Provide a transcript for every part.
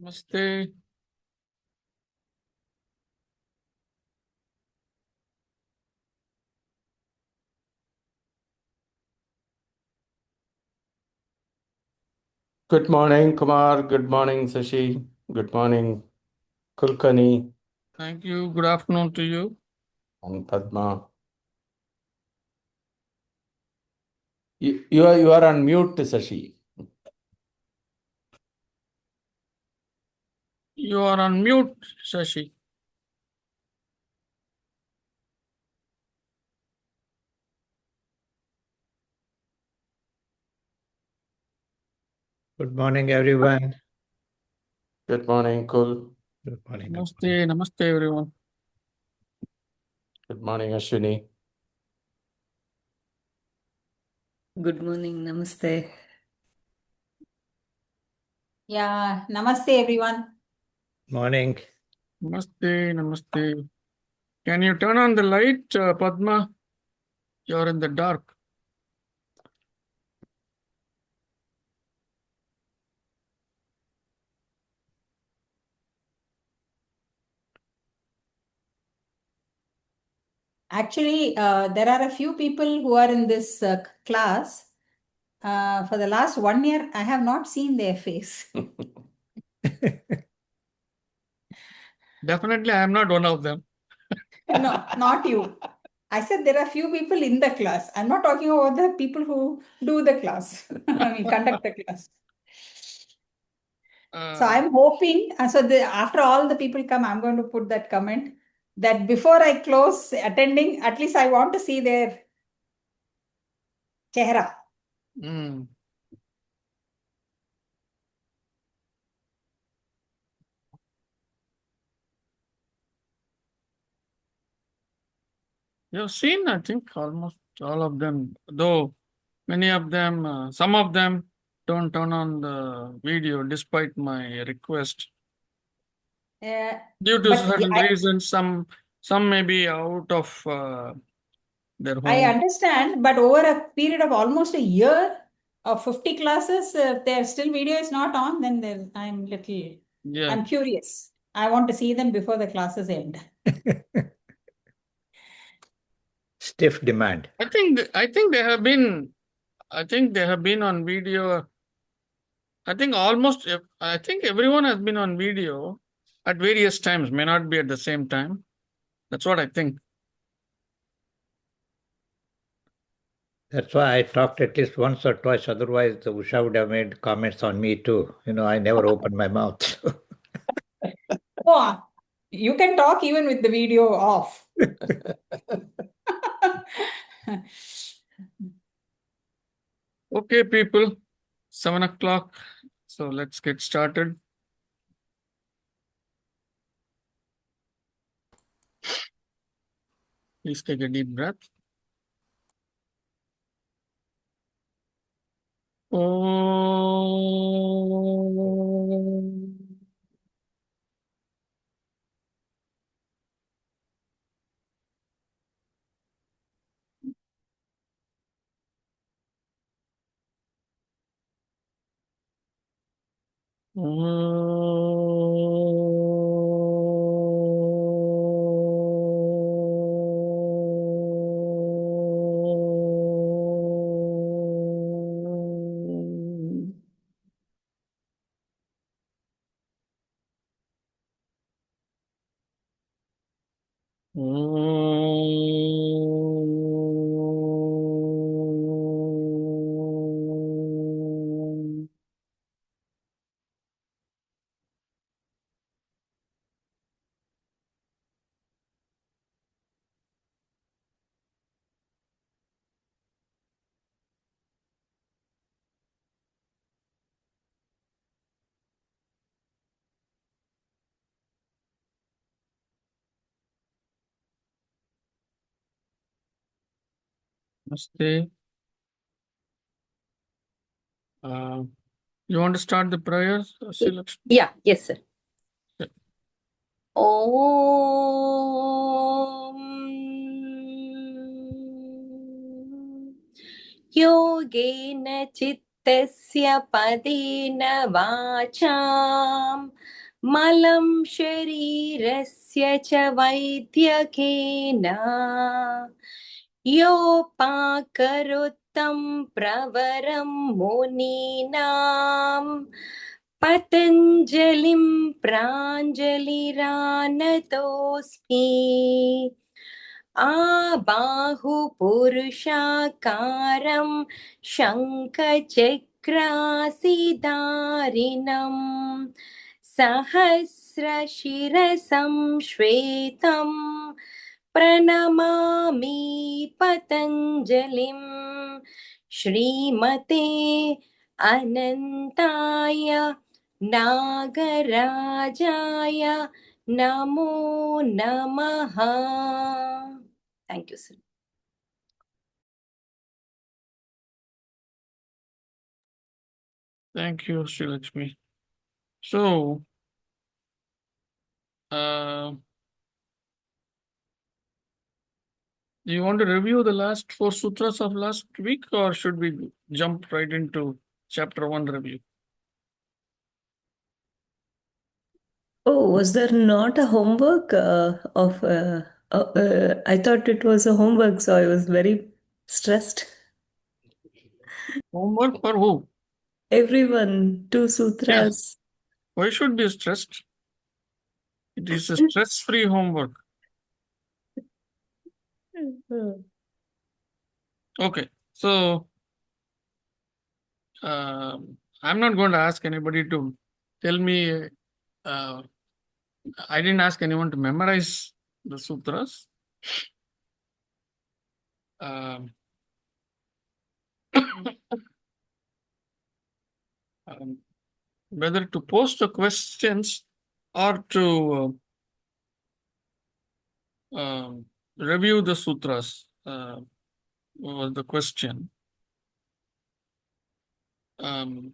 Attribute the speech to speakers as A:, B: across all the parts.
A: Namaste.
B: Good morning, Kumar. Good morning, Sashi. Good morning, Kulkani
A: Thank you. Good afternoon to you.
B: and Padma. You are on mute, Sashi.
A: You are on mute, Shashi.
C: Good morning, everyone.
B: Good morning, Kul.
C: Good morning.
A: Namaste. Namaste, everyone.
B: Good morning, Ashwini.
D: Good morning, namaste. Yeah, namaste everyone.
C: Morning.
A: Namaste. Namaste. Can you turn on the light, Padma? You're in the dark.
D: Actually, there are a few people who are in this class. For the last 1 year, I have not seen their face.
A: Definitely, I am not one of them.
D: No, not you. I said there are few people in the class. I'm not talking about the people who do the class. I mean, conduct the class. So I'm hoping, after all the people come, I'm going to put that comment that before I close attending, at least I want to see their chehra.
A: Mm. You've seen, I think, almost all of them, though many of them, some of them don't turn on the video despite my request. Due to
D: But
A: certain reasons, some may be out of their home.
D: I understand, but over a period of almost a year of 50 classes, if their still video is not on, then I'm curious. I want to see them before the classes end.
C: Stiff demand.
A: I think they have been. I think they have been on video. I think everyone has been on video at various times. May not be at the same time. That's what I think.
C: That's why I talked at least once or twice. Otherwise, the Usha would have made comments on me too. I never opened my mouth.
D: Oh, you can talk even with the video off.
A: Okay, people. 7 o'clock. So let's get started. Please take a deep breath. Om. Namaste. You want to start the prayers, Srilakshmi?
D: Yeah, yes, sir.
A: Yeah.
D: Om Yogena
E: तस्य पदेन वाचाम् मलं शरीरस्य च वैद्यकेन योपाकरोत्तं प्रवरं मुनीनां पतञ्जलिं प्राञ्जलिरानतोऽस्मि आबाहुपुरुषाकारं शङ्खचक्रासिधारिणम् सहस्रशिरसं श्वेतं प्रणमामि पतञ्जलिं श्रीमते अनन्ताय नागराजाय नमो नमः. Thank you, sir.
A: Thank you, Sri Lakshmi. So, do you want to review the last 4 sutras of last week, or should we jump right into chapter 1 review?
F: Oh, was there not a homework I thought it was a homework, so I was very stressed.
A: Homework for who?
F: Everyone, 2 sutras.
A: Why should be stressed? It is a stress-free homework. Okay, so I'm not going to ask anybody to tell me. I didn't ask anyone to memorize the sutras. Whether to post the questions or to review the sutras was the question. So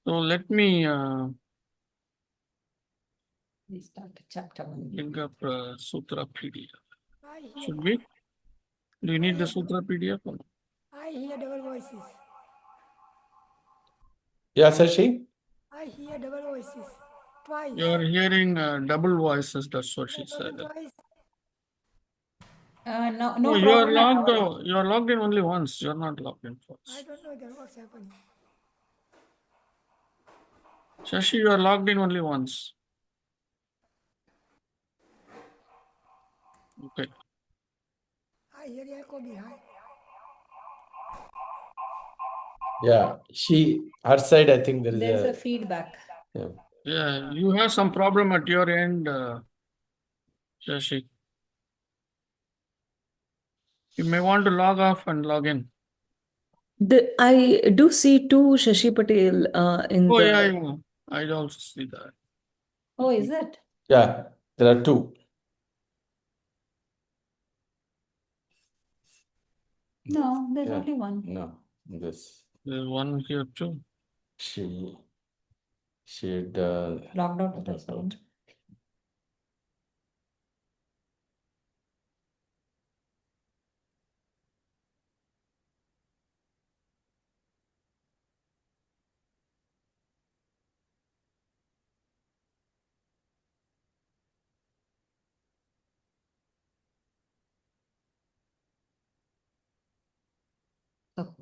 A: let me
D: We start chapter 1.
A: bring up Sutra PDF. Should we? Do you need the Sutra PDF? Or?
G: I hear double voices.
B: Yeah, Sashi?
G: I hear double voices. Twice.
A: You are hearing double voices. That's what she
G: Not
A: said.
G: twice.
D: No
A: No, you are
D: problem at all.
A: logged. You are logged in only once. You are not logged in
G: I
A: twice.
G: don't know then what's happening.
A: Shashi, you are logged in only once. Okay.
G: I hear the echo behind.
B: Yeah, her side, I think
D: There's a feedback.
B: yeah.
A: Yeah, you have some problem at your end, Shashi. You may want to log off and log in.
F: I do see 2 Shashi Patel in
A: Oh,
F: the.
A: yeah. I also see that.
D: Oh, is it?
B: Yeah, there are 2.
D: No, there's
B: Yeah.
D: only one.
B: No, this
A: There's one here too.
B: she had
D: Logged out of the session.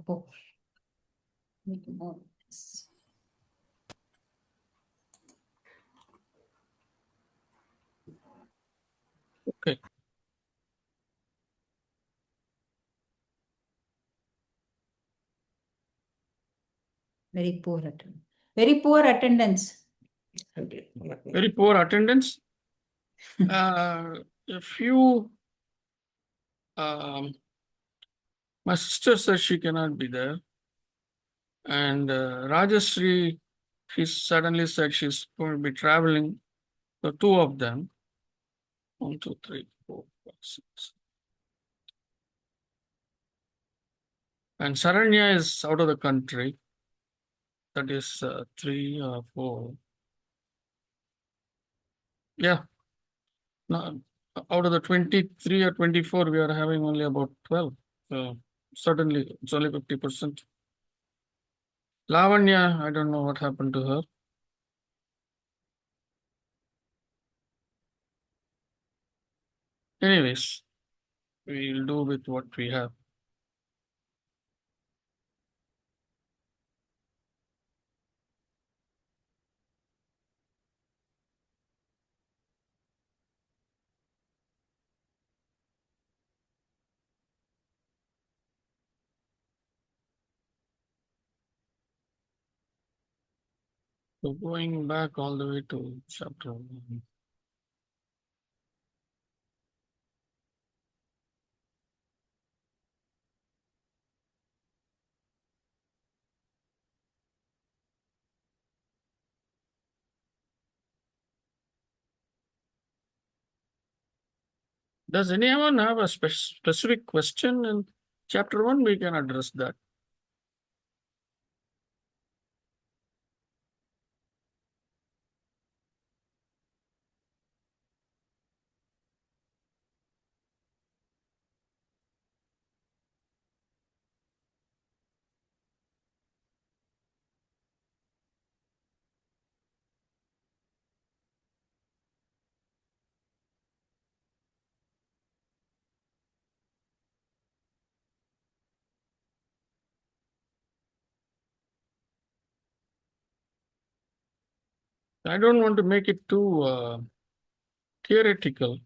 D: Oh, need to move this.
A: Okay.
D: Very poor attendance. Very poor attendance.
A: Very poor attendance. A few. My sister says she cannot be there. And Rajashree, she suddenly said she's going to be traveling. So 2 of them. 1, 2, 3, 4, 5, 6. And Saranya is out of the country. That is 3 or 4. Yeah. No, out of the 23 or 24, we are having only about 12. So Certainly, it's only 50%. Lavanya, I don't know what happened to her. Anyways, we'll do with what we have. So going back all the way to chapter 1. Does anyone have a specific question in chapter 1? We can address that. I don't want to make it too theoretical.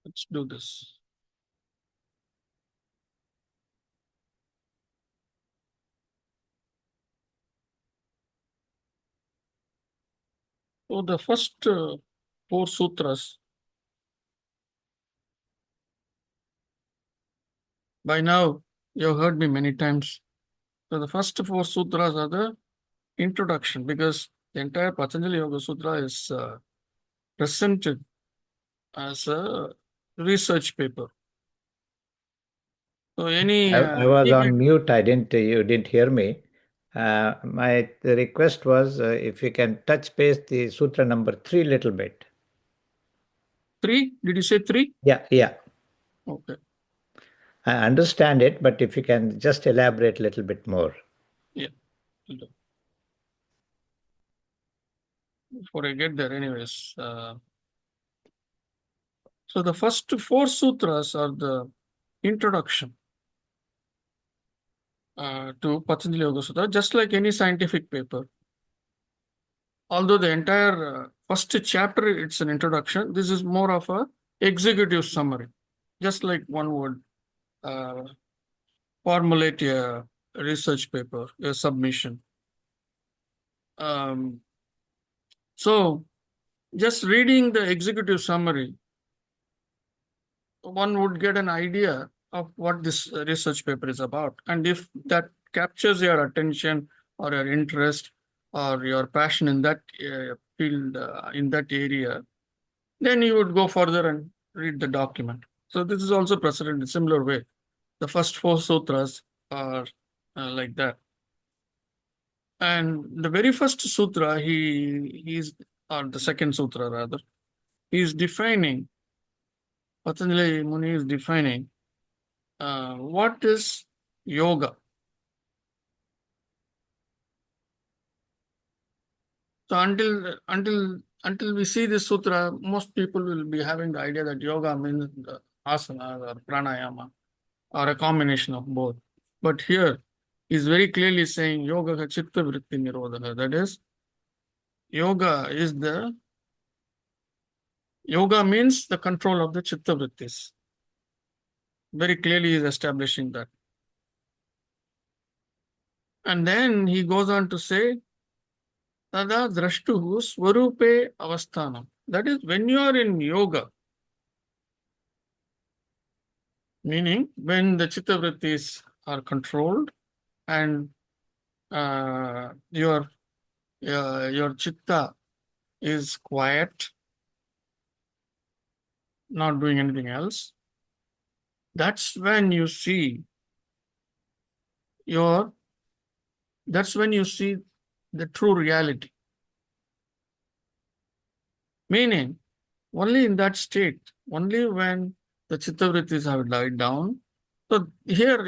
A: Let's do this. So the first 4 sutras, by now you've heard me many times. So the first 4 sutras are the introduction, because the entire Patanjali Yoga Sutra is presented as a research paper. So
C: I was on mute. You didn't hear me. The request was if you can touch base the sutra number 3 little bit.
A: 3? Did you say 3?
C: Yeah.
A: Okay.
C: I understand it, but if you can just elaborate a little bit more.
A: Yeah. Before I get there, anyways. So the first 4 sutras are the introduction to Patanjali Yoga Sutra, just like any scientific paper. Although the entire first chapter, it's an introduction, this is more of a executive summary, just like one would formulate a research paper, a submission. So just reading the executive summary, one would get an idea of what this research paper is about. And if that captures your attention or your interest or your passion in that field, in that area, then you would go further and read the document. So this is also presented in a similar way. The first 4 sutras are like that. And the very first sutra, or the second sutra rather, he's defining, Patanjali Muni is defining what is yoga. So until we see this sutra, most people will be having the idea that yoga means asana or pranayama or a combination of both. But here he's very clearly saying yoga chitta vritti nirodha. That is, yoga means the control of the chitta vrittis. Very clearly he is establishing that. And then he goes on to say, Tada drashtuhu swarupe avasthanam. That is, when you are in yoga, meaning when the chitta vrittis are controlled and your chitta is quiet, not doing anything else, that's when you see the true reality. Meaning, only in that state, only when the chittavrittis have died down. So here,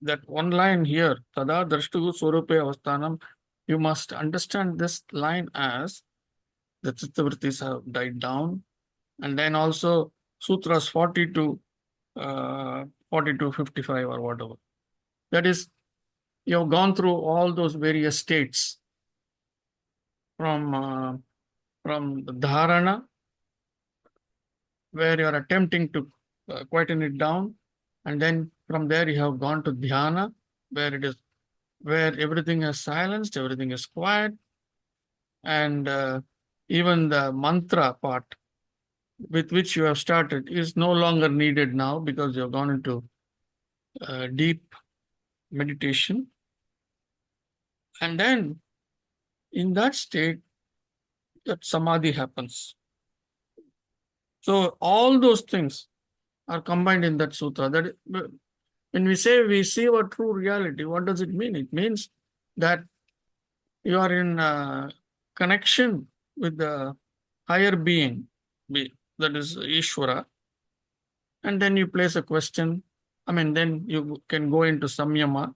A: that one line here, tada drashtu swarupe avasthanam, you must understand this line as the chittavrittis have died down. And then also sutras 40 to 55 or whatever. That is, you have gone through all those various states from the dharana, where you are attempting to quieten it down, and then from there you have gone to dhyana, where everything is silenced, everything is quiet, and even the mantra part with which you have started is no longer needed now because you have gone into deep meditation. And then in that state, that samadhi happens. So all those things are combined in that sutra. That when we say we see our true reality, what does it mean? It means that you are in connection with the higher being, that is Ishvara, and then you place a question. Then you can go into samyama.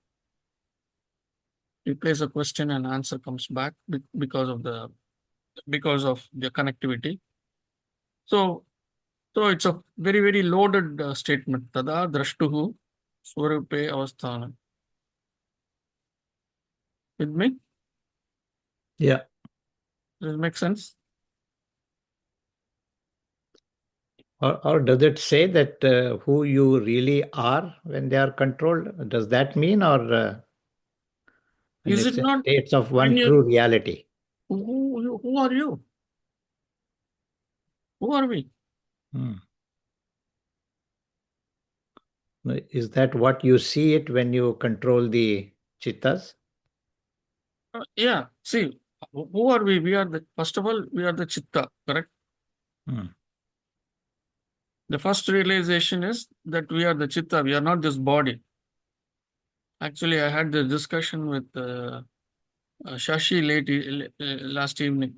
A: You place a question and answer comes back because of the connectivity. So it's a very, very loaded statement. Tada drashtuhu swarupe avasthanam. With me?
C: Yeah.
A: Does it make sense?
C: Or does it say that who you really are when they are controlled? Does that mean, or when
A: Is
C: it's
A: it
C: in
A: not
C: states of one
A: when you-
C: true reality?
A: Who are you? Who are we?
C: Is that what you see it when you control the chittas?
A: Yeah. See, who are we? First of all, we are the chitta, correct? The first realization is that we are the chitta. We are not this body. Actually, I had this discussion with Shashi last evening.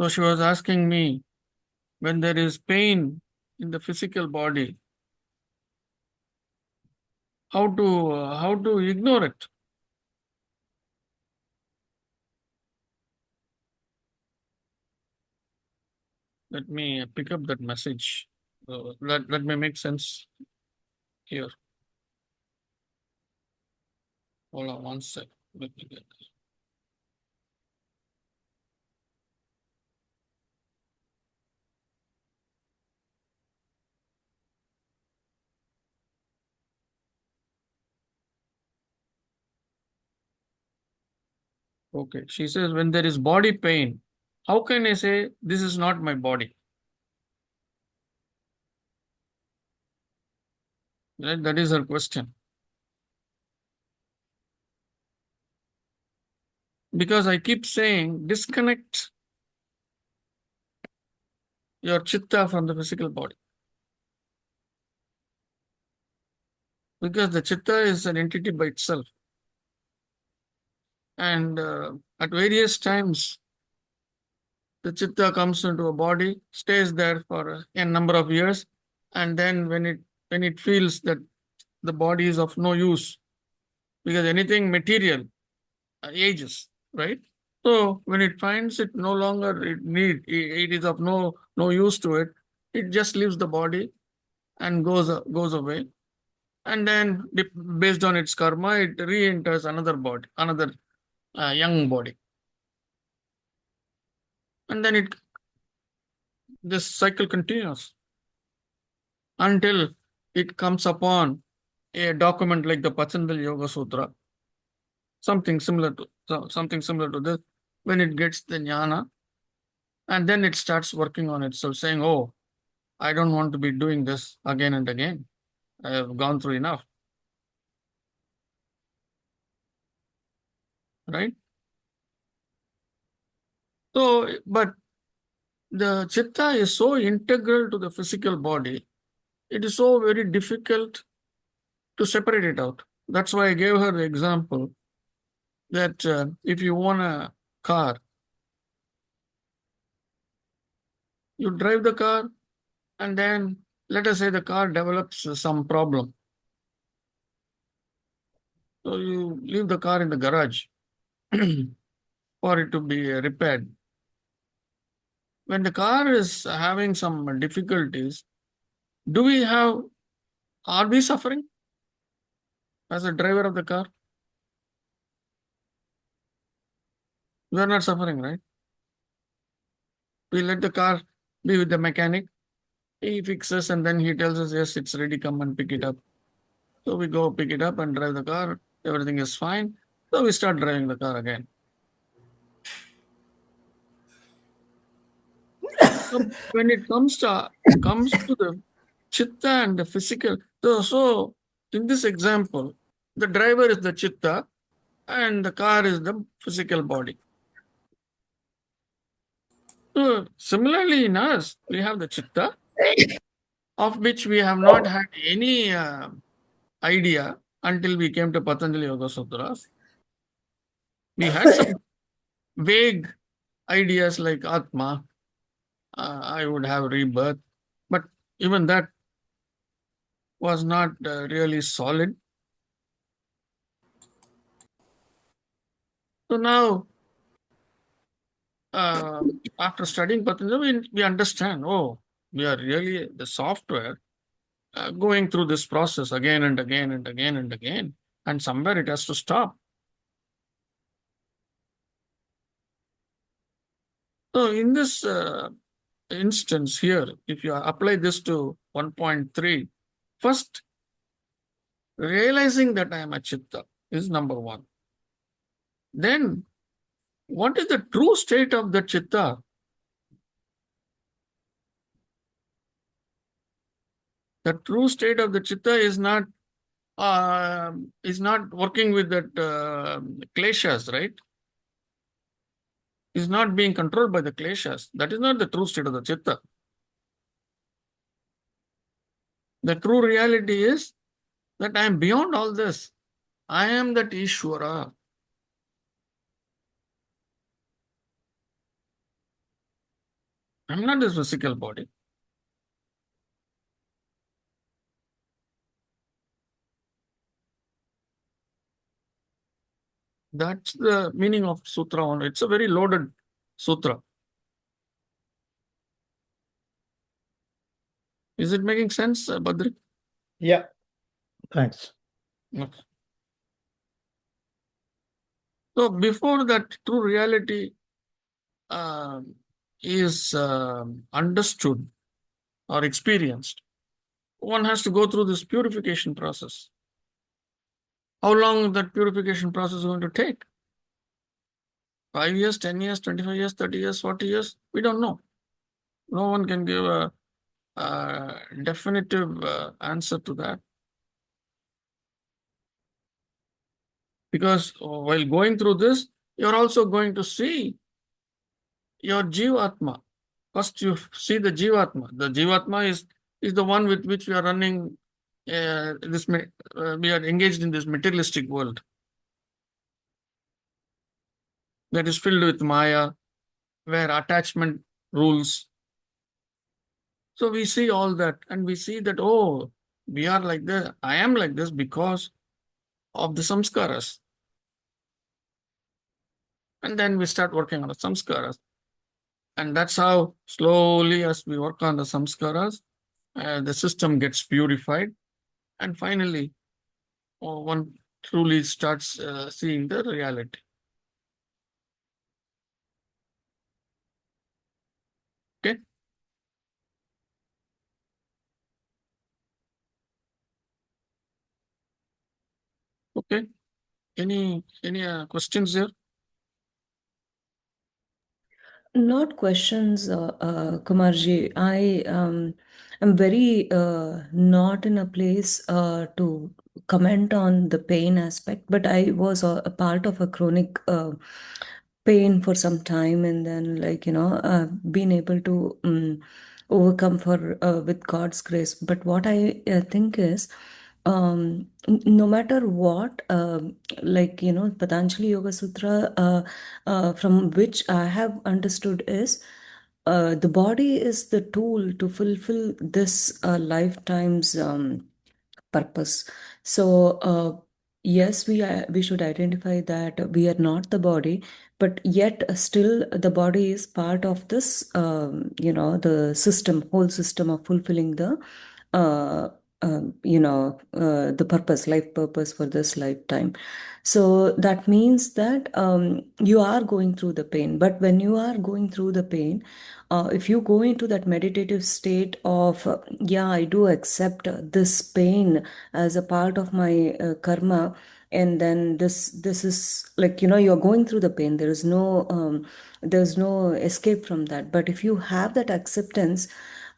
A: So she was asking me, when there is pain in the physical body, how to ignore it? Let me pick up that message. Let me make sense here. Hold on one sec. Let me get this. Okay. She says, when there is body pain, how can I say this is not my body? Right? That is her question. Because I keep saying, disconnect your chitta from the physical body. Because the chitta is an entity by itself. And at various times, the chitta comes into a body, stays there for a number of years, and then when it feels that the body is of no use, because anything material ages, right? So when it finds it no longer it is of no use to it, it just leaves the body and goes away, and then based on its karma, it re-enters another body, another young body, and then this cycle continues until it comes upon a document like the Patanjali Yoga Sutra, something similar to this, when it gets the jnana, and then it starts working on itself, saying, oh, I don't want to be doing this again and again. I have gone through enough. Right? So, but the chitta is so integral to the physical body, it is so very difficult to separate it out. That's why I gave her the example that if you own a car, you drive the car, and then let us say the car develops some problem. So you leave the car in the garage for it to be repaired. When the car is having some difficulties, are we suffering as a driver of the car? We are not suffering, right? We let the car be with the mechanic. He fixes and then he tells us, yes, it's ready, come and pick it up. So we go pick it up and drive the car. Everything is fine. So we start driving the car again. So when it comes to the chitta and the physical, so in this example, the driver is the chitta and the car is the physical body. So similarly in us, we have the chitta, of which we have not had any idea until we came to Patanjali Yoga Sutras. We had some vague ideas like Atma, I would have rebirth, but even that was not really solid. So now, after studying Patanjali, we understand, oh, we are really the software going through this process again and again and again and again, and somewhere it has to stop. So in this instance here, if you apply this to 1.3, first, realizing that I am a chitta is number one. Then, what is the true state of the chitta? The true state of the chitta is not working with that kleshas, right? Is not being controlled by the kleshas. That is not the true state of the chitta. The true reality is that I am beyond all this. I am that Ishvara. I am not this physical body. That's the meaning of Sutra 1. It's a very loaded sutra. Is it making sense, Badri?
C: Yeah, thanks.
A: Okay. So before that true reality is understood or experienced, one has to go through this purification process. How long that purification process is going to take? 5 years, 10 years, 25 years, 30 years, 40 years? We don't know. No one can give a definitive answer to that. Because while going through this, you're also going to see your Jivatma. First, you see the Jivatma. The Jivatma is the one with which we are running we are engaged in this materialistic world that is filled with Maya, where attachment rules. So we see all that and we see that, oh, we are like this. I am like this because of the samskaras. And then we start working on the samskaras. And that's how slowly, as we work on the samskaras, the system gets purified. And finally, one truly starts seeing the reality. Okay. Okay. Any questions there?
F: Not questions, Kumarji. I am very not in a place to comment on the pain aspect, but I was a part of a chronic pain for some time, and then, like, been able to overcome for with God's grace. But what I think is, no matter what, like, Patanjali Yoga Sutra, from which I have understood is the body is the tool to fulfill this lifetime's purpose. So, yes, we should identify that we are not the body, but yet still the body is part of this, the whole system of fulfilling the purpose, life purpose for this lifetime. So that means that you are going through the pain, but when you are going through the pain, if you go into that meditative state of, yeah, I do accept this pain as a part of my karma, and then this is like, you're going through the pain. There's no escape from that. But if you have that acceptance,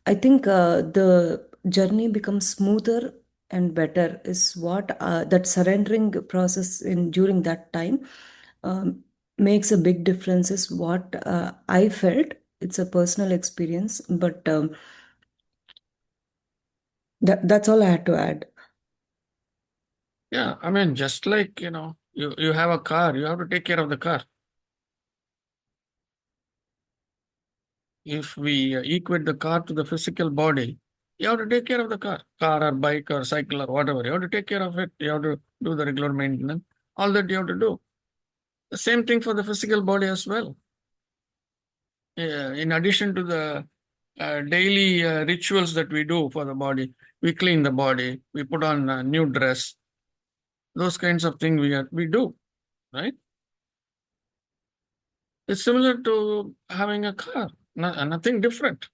F: I think the journey becomes smoother and better. Is what that surrendering process in during that time um, makes a big difference. Is what I felt. It's a personal experience, but that's all I had to add.
A: Yeah, I mean, just like, you have a car, you have to take care of the car. If we equate the car to the physical body, you have to take care of the car or bike or cycle or whatever. You have to take care of it. You have to do the regular maintenance. All that you have to do. The same thing for the physical body as well. In addition to the daily rituals that we do for the body, we clean the body, we put on a new dress, those kinds of things we do, right? It's similar to having a car, nothing different.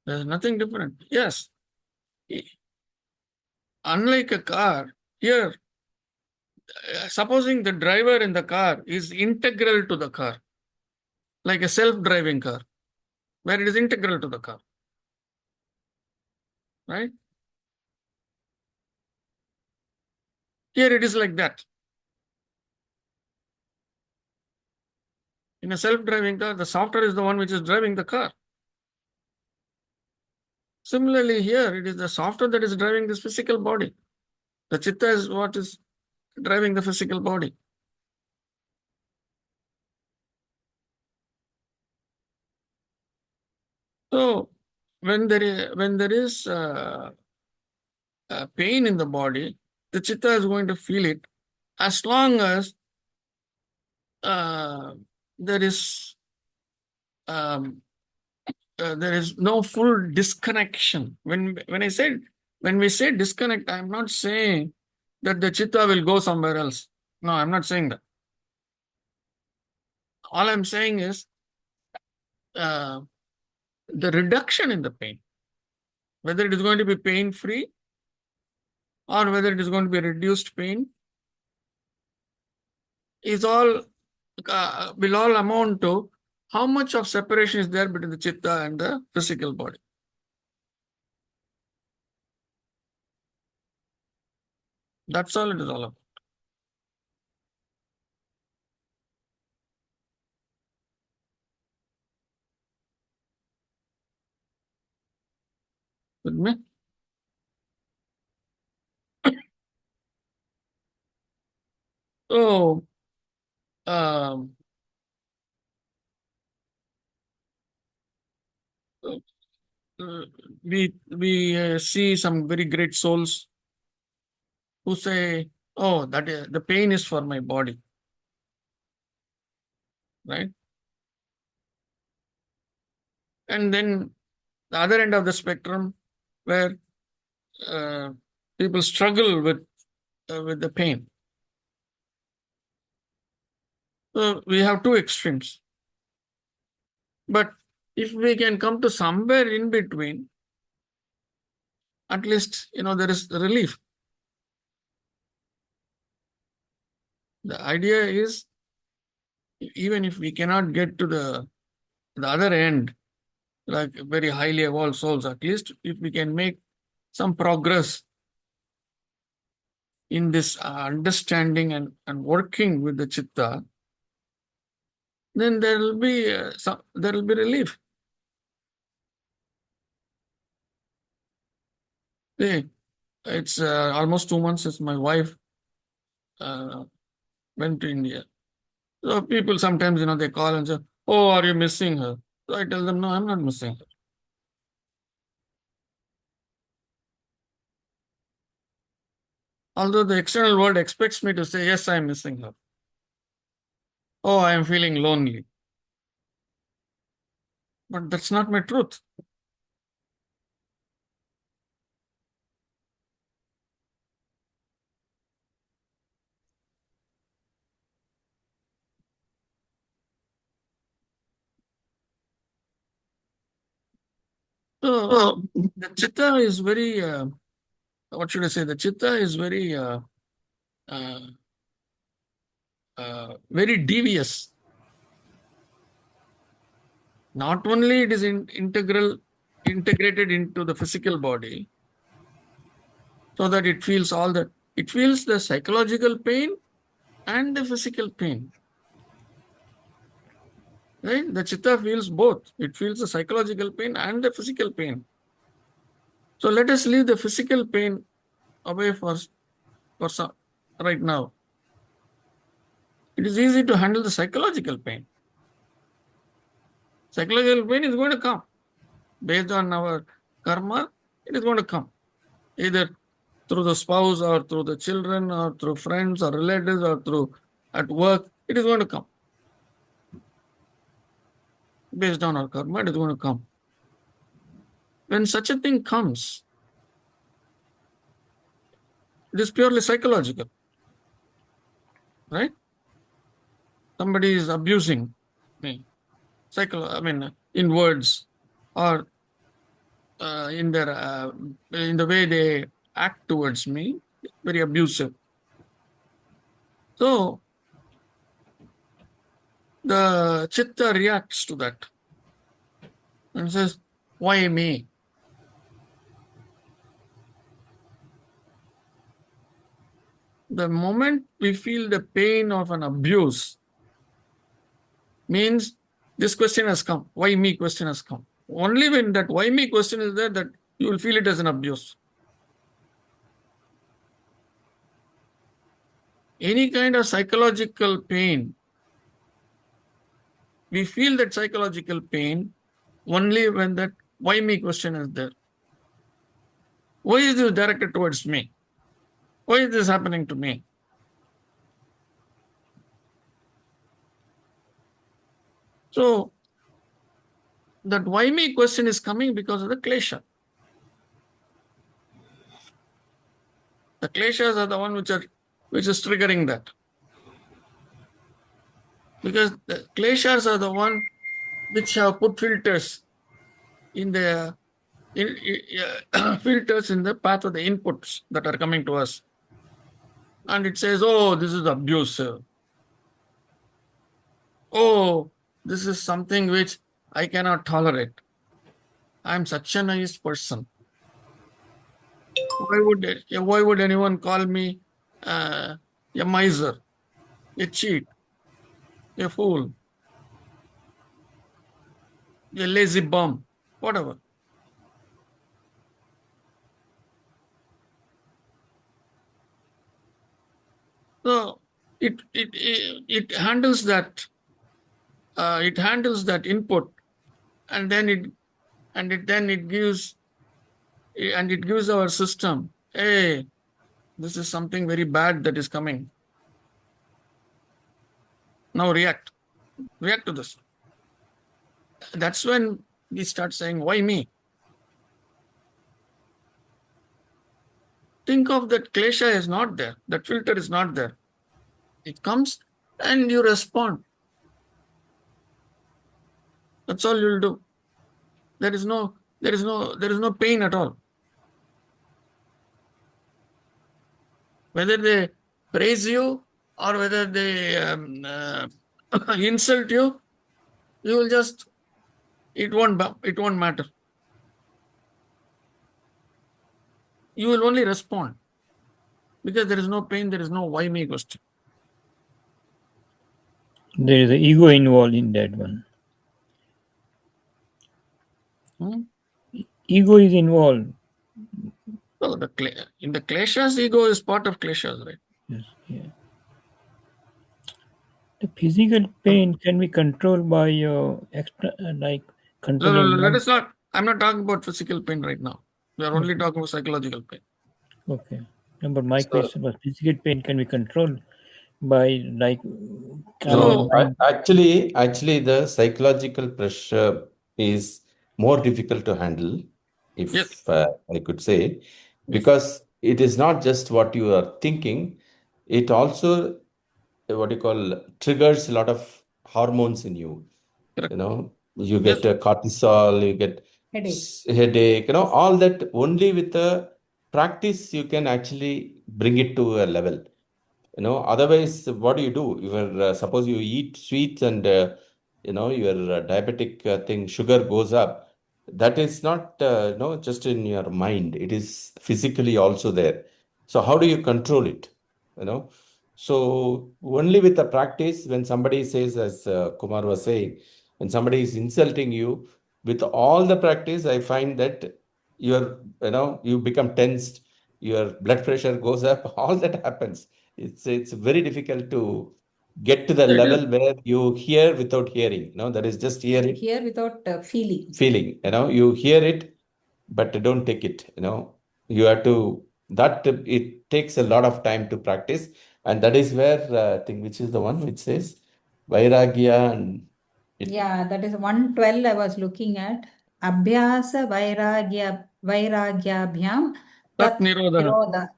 A: There's nothing different. Yes, unlike a car, here, supposing the driver in the car is integral to the car, like a self-driving car, where it is integral to the car, right? Here it is like that. In a self-driving car, the software is the one which is driving the car. Similarly, here it is the software that is driving this physical body. The chitta is what is driving the physical body. So when there is pain in the body, the chitta is going to feel it as long as there is there is no full disconnection. When we say disconnect, I'm not saying that the chitta will go somewhere else. No, I'm not saying that. All I'm saying is the reduction in the pain, whether it is going to be pain free or whether it is going to be reduced pain, will all amount to how much of separation is there between the chitta and the physical body. That's all it is all about. With me? So, we see some very great souls who say, "Oh, the pain is for my body," right? And then the other end of the spectrum, where uh, people struggle with the pain. So we have two extremes. But if we can come to somewhere in between, at least there is relief. The idea is, even if we cannot get to the other end, like very highly evolved souls, at least if we can make some progress in this understanding and working with the chitta, then there will be relief. See, it's almost 2 months since my wife went to India. So people sometimes, they call and say, "Oh, are you missing her?" So I tell them, "No, I'm not missing her." Although the external world expects me to say, "Yes, I'm missing her." "Oh, I am feeling lonely." But that's not my truth. So the chitta is very, what should I say? The chitta is very, very devious. Not only it is integrated into the physical body, so that it feels the psychological pain and the physical pain. Right? The chitta feels both. It feels the psychological pain and the physical pain. So let us leave the physical pain away for some right now. It is easy to handle the psychological pain. Psychological pain is going to come. Based on our karma, it is going to come. Either through the spouse or through the children or through friends or relatives or through at work, it is going to come. Based on our karma, it is going to come. When such a thing comes, it is purely psychological. Right? Somebody is abusing me. In words or in the way they act towards me, very abusive. So the chitta reacts to that and says, "Why me?" The moment we feel the pain of an abuse means this question has come. Why me question has come. Only when that why me question is there that you will feel it as an abuse. Any kind of psychological pain, we feel that psychological pain only when that why me question is there. Why is this directed towards me? Why is this happening to me? So that why me question is coming because of the klesha. The kleshas are the one which is triggering that. Because the kleshas are the one which have put filters in the filters in the path of the inputs that are coming to us. And it says, "Oh, this is abusive. Oh, this is something which I cannot tolerate. I'm such a nice person. Why would anyone call me a miser, a cheat, a fool, a lazy bum, whatever?" So it handles that. It handles that input, and then it gives our system, "Hey, this is something very bad that is coming. Now react to this." That's when we start saying, "Why me?" Think of that klesha is not there. That filter is not there. It comes and you respond. That's all you'll do. There is no pain at all. Whether they praise you or whether they insult you, you will just, it won't matter. You will only respond because there is no pain, there is no why me question.
H: There is an ego involved in that one. Ego is involved.
A: So in the kleshas, ego is part of kleshas, right?
H: Yes, yeah. The physical pain can be controlled by like controlling.
A: Let us not. I'm not talking about physical pain right now. We are only
H: Okay.
A: talking about psychological pain.
H: Okay. No, but my
B: So,
H: question was physical pain can be controlled by like calming
A: So,
B: no,
H: mind.
B: actually, the psychological pressure is more difficult to handle,
A: yes,
B: if I could say,
A: yes,
B: because it is not just what you are thinking, it also what you call triggers a lot of hormones in you.
A: correct.
B: You
A: Yes,
B: get a cortisol, you get
D: Headache.
B: headache, all that only with the practice you can actually bring it to a level. Otherwise, what do? Suppose you eat sweets and your diabetic thing, sugar goes up. That is not just in your mind. It is physically also there. So how do you control it? You know. So only with the practice, when somebody says, as Kumar was saying, when somebody is insulting you, with all the practice, I find that you become tensed, your blood pressure goes up, all that happens. It's very difficult to get to the
A: it is.
B: level where you hear without hearing. That is just
D: You
B: hearing,
D: hear without feeling.
B: feeling. You hear it, but don't take it. You have to. That it takes a lot of time to practice, and that is where I think which is the one which says vairagya and it.
D: Yeah, that is 112 I was looking at. Abhyasa vairagyabhyam
A: Tat
D: tat
A: nirodha.
D: nirodha.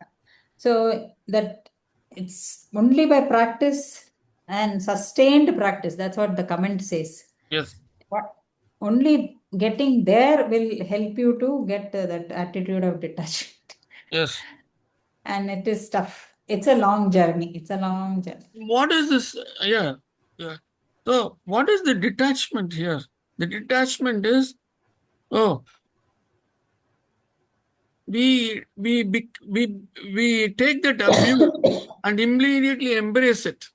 D: So that it's only by practice and sustained practice. That's what the comment says.
A: Yes,
D: What only getting there will help you to get that attitude of detachment.
A: yes.
D: And it is tough. It's a long journey. It's a long journey.
A: What is this? Yeah, yeah. So, what is the detachment here? The detachment is, oh, we take that abuse and immediately embrace it.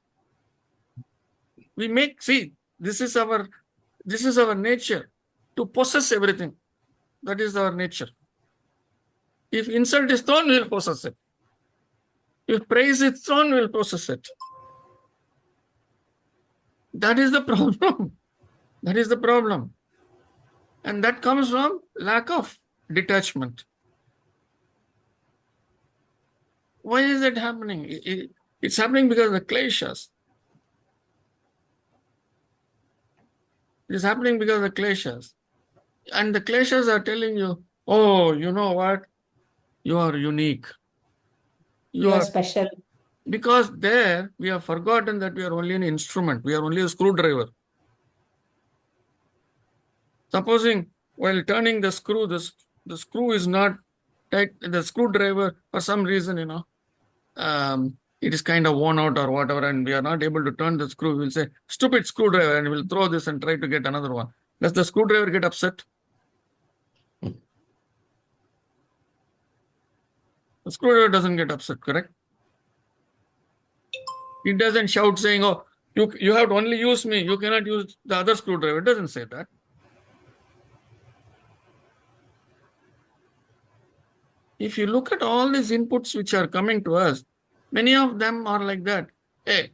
A: This is our nature to possess everything. That is our nature. If insult is thrown, we'll possess it. If praise is thrown, we'll possess it. That is the problem. That is the problem. And that comes from lack of detachment. Why is that happening? It's happening because of the kleshas. It is happening because of the kleshas. And the kleshas are telling you, oh, you know what? You are unique.
D: You are special.
A: Because there we have forgotten that we are only an instrument. We are only a screwdriver. Supposing while turning the screw, the screw is not tight. The screwdriver, for some reason, it is kind of worn out or whatever, and we are not able to turn the screw. We'll say, stupid screwdriver, and we'll throw this and try to get another one. Does the screwdriver get upset? The screwdriver doesn't get upset, correct? It doesn't shout saying, oh, you have to only use me. You cannot use the other screwdriver. It doesn't say that. If you look at all these inputs which are coming to us, many of them are like that. Hey,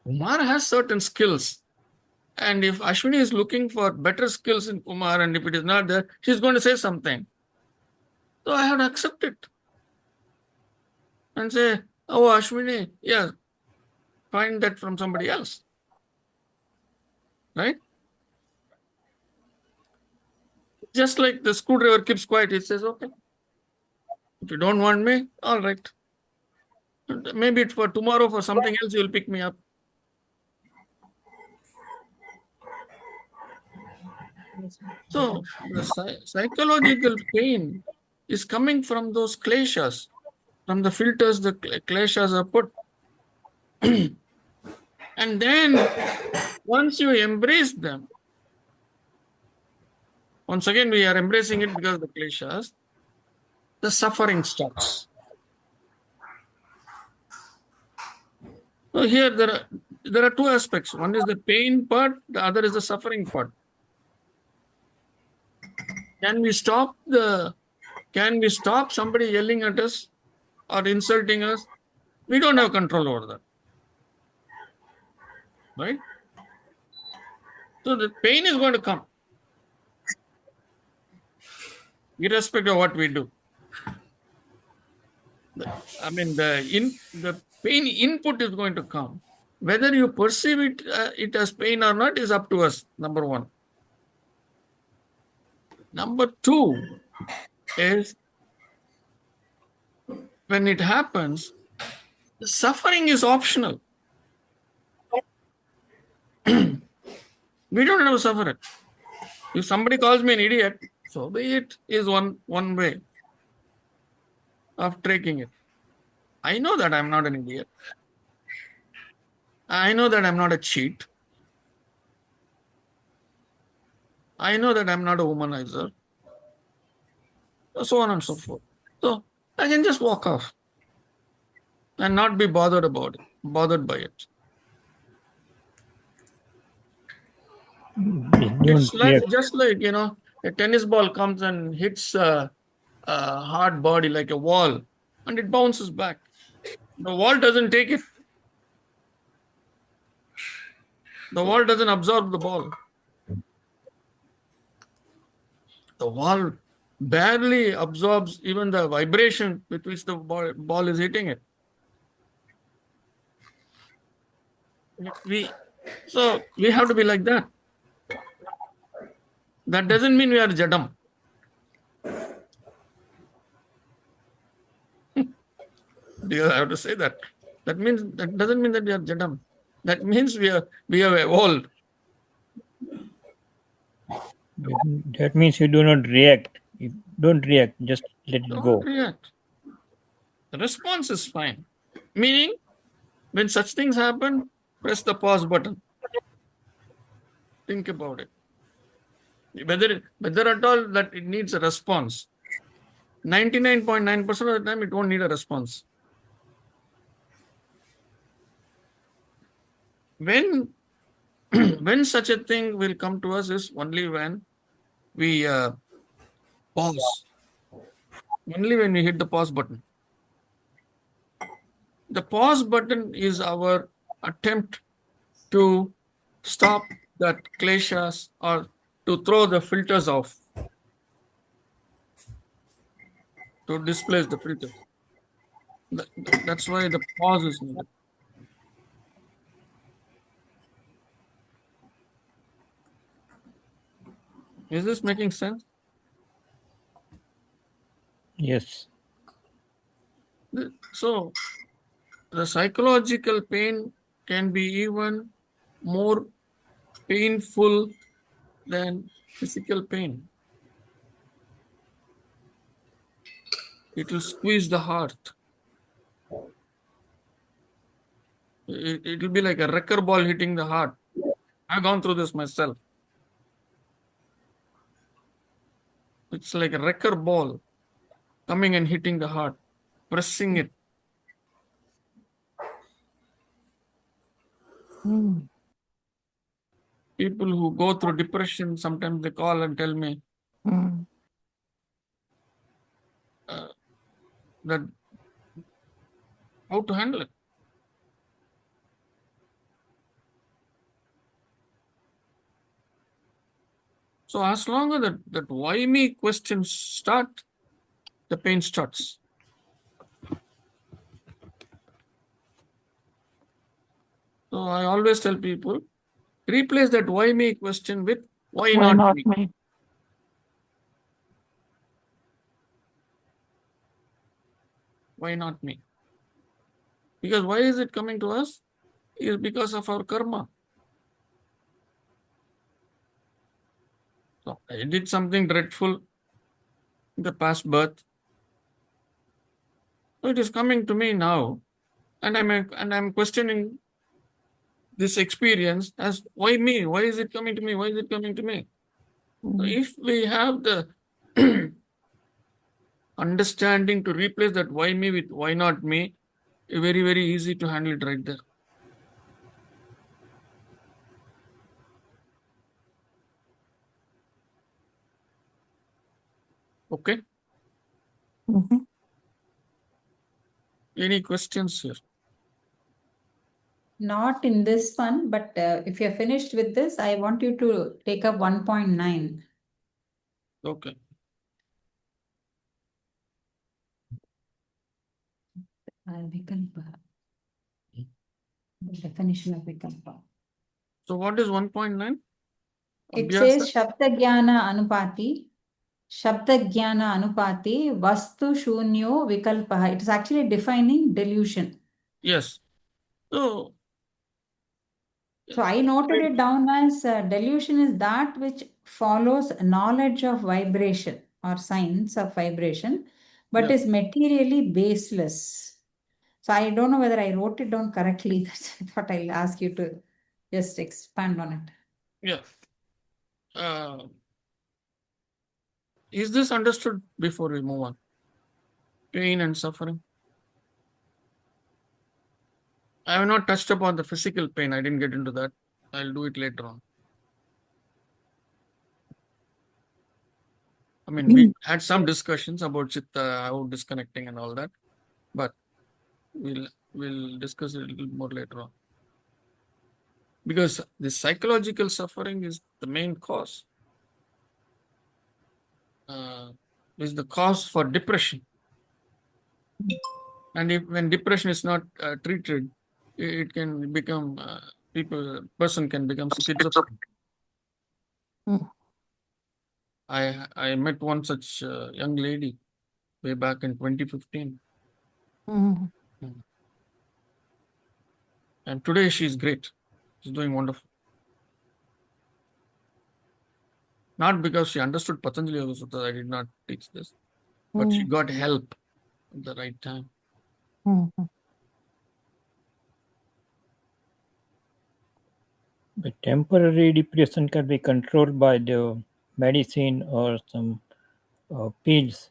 A: Kumar has certain skills. And if Ashwini is looking for better skills in Kumar, and if it is not there, she's going to say something. So I have to accept it. And say, oh, Ashwini, yeah, find that from somebody else. Right? Just like the screwdriver keeps quiet, it says, okay, if you don't want me, all right. Maybe for tomorrow, for something else, you'll pick me up. So the psychological pain is coming from those kleshas, from the filters the kleshas are put. And then once you embrace them, once again we are embracing it because of the kleshas, the suffering starts. So here there are two aspects. One is the pain part, the other is the suffering part. Can we stop the Can we stop somebody yelling at us or insulting us? We don't have control over that. Right? So the pain is going to come, irrespective of what we do. The pain input is going to come. Whether you perceive it as pain or not is up to us, number one. Number two is when it happens, the suffering is optional. We don't have to suffer it. If somebody calls me an idiot, so be it, is one way of taking it. I know that I'm not an idiot. I know that I'm not a cheat. I know that I'm not a womanizer. So on and so forth. So I can just walk off and not be bothered by it. It's like, just like, a tennis ball comes and hits a hard body like a wall, and it bounces back. The wall doesn't take it. The wall doesn't absorb the ball. The wall barely absorbs even the vibration with which the ball is hitting it. So we have to be like that. That doesn't mean we are jadam. Do you have to say that? That doesn't mean that we are jadam. That means we have evolved.
H: That means you do not react. You don't react, just let it go.
A: Don't react. The response is fine. Meaning, when such things happen, press the pause button. Think about it. Whether at all that it needs a response. 99.9% of the time, it won't need a response. When such a thing will come to us is only when we pause. Only when we hit the pause button. The pause button is our attempt to stop that kleshas or to throw the filters off, to displace the filters. That's why the pause is needed. Is this making sense?
H: Yes.
A: So, the psychological pain can be even more painful than physical pain. It will squeeze the heart. It will be like a wrecker ball hitting the heart. I've gone through this myself. It's like a wrecker ball coming and hitting the heart, pressing it. People who go through depression, sometimes they call and tell me that how to handle it. So as long as that why me questions start, the pain starts. So I always tell people, replace that why me question with why not me? Why not me? Because why is it coming to us? Is because of our karma. So I did something dreadful in the past birth. So it is coming to me now, and I'm questioning this experience as why me? Why is it coming to me? Why is it coming to me? So if we have the understanding to replace that why me with why not me, very, very easy to handle it right there. Okay. Any questions here?
D: Not in this one, but if you're finished with this, I want you to take up 1.9.
A: Okay.
D: Vikalpa. The definition of Vikalpa.
A: So what is 1.9?
D: It says Shabda Jnana Anupati. Shabda Jnana Anupati Vastu Shunyo Vikalpaha. It is actually defining delusion.
A: Yes. So
D: I noted it down as delusion is that which follows knowledge of vibration or science of vibration, but is materially baseless. So I don't know whether I wrote it down correctly. That's I thought I'll ask you to just expand on it.
A: Yeah. Is this understood before we move on? Pain and suffering. I have not touched upon the physical pain. I didn't get into that. I'll do it later on. I mean, we had some discussions about chitta, how disconnecting and all that, but we'll discuss it a little more later on. Because the psychological suffering is the main cause. Is the cause for depression. And when depression is not treated, it can become person can become schizophrenic. I met one such young lady way back in 2015. And today she's great. She's doing wonderful. Not because she understood Patanjali Yoga Sutra, I did not teach this, but she got help at the right time.
H: But temporary depression can be controlled by the medicine or some pills.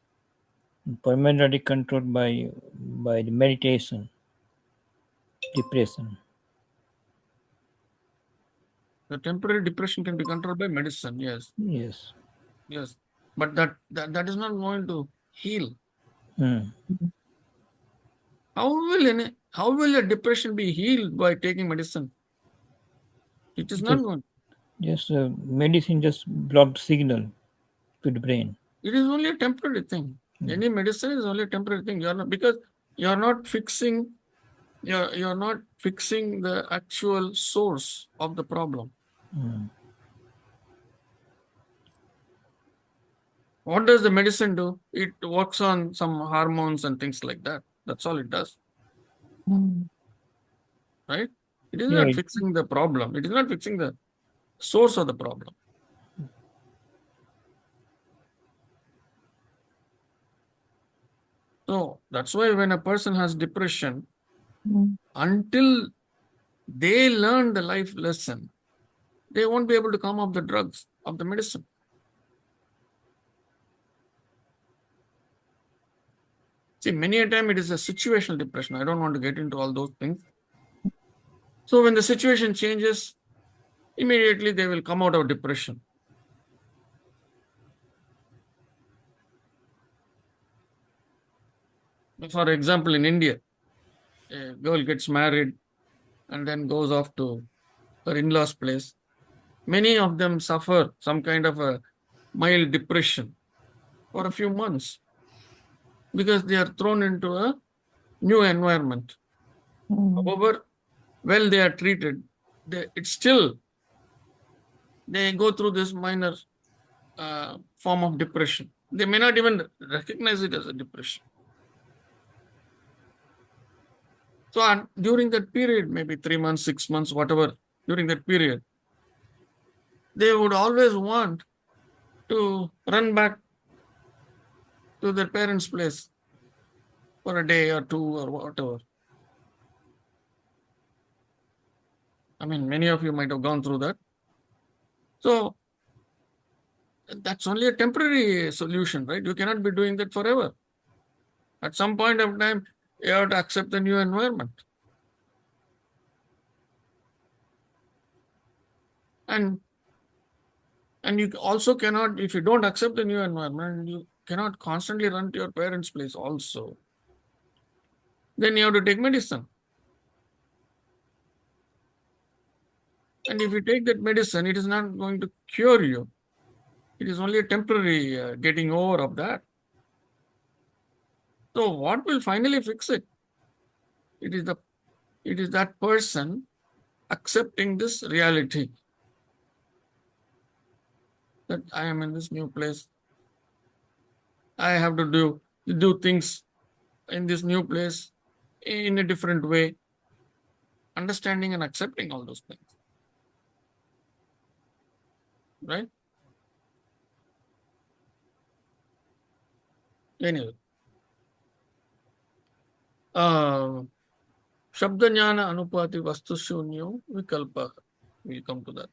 H: Permanently controlled by the meditation. Depression.
A: The temporary depression can be controlled by medicine, yes.
H: Yes.
A: Yes. But that is not going to heal. How will a depression be healed by taking medicine? It is not going.
H: Just medicine just blocked signal to the brain.
A: It is only a temporary thing. Any medicine is only a temporary thing. Because you're not fixing the actual source of the problem. What does the medicine do? It works on some hormones and things like that. That's all it does. Right? It is not fixing the problem. It is not fixing the source of the problem. So that's why when a person has depression, until they learn the life lesson, they won't be able to come off the drugs, of the medicine. See, many a time it is a situational depression. I don't want to get into all those things. So when the situation changes, immediately they will come out of depression. For example, in India, a girl gets married and then goes off to her in-laws' place. Many of them suffer some kind of a mild depression for a few months because they are thrown into a new environment. However, well they are treated, they go through this minor form of depression. They may not even recognize it as a depression. So during that period, maybe 3 months, 6 months, whatever, during that period, they would always want to run back to their parents' place for a day or two or whatever. I mean, many of you might have gone through that. So that's only a temporary solution, right? You cannot be doing that forever. At some point of time, you have to accept the new environment. And you also cannot, if you don't accept the new environment, you cannot constantly run to your parents' place also. then you have to take medicine. And if you take that medicine, it is not going to cure you. It is only a temporary getting over of that. So what will finally fix it? It is that person accepting this reality that I am in this new place. I have to do things in this new place in a different way. Understanding and accepting all those things. Right? Anyway. Shabda jnana anupati vastu shunyo vikalpa. We'll come to that.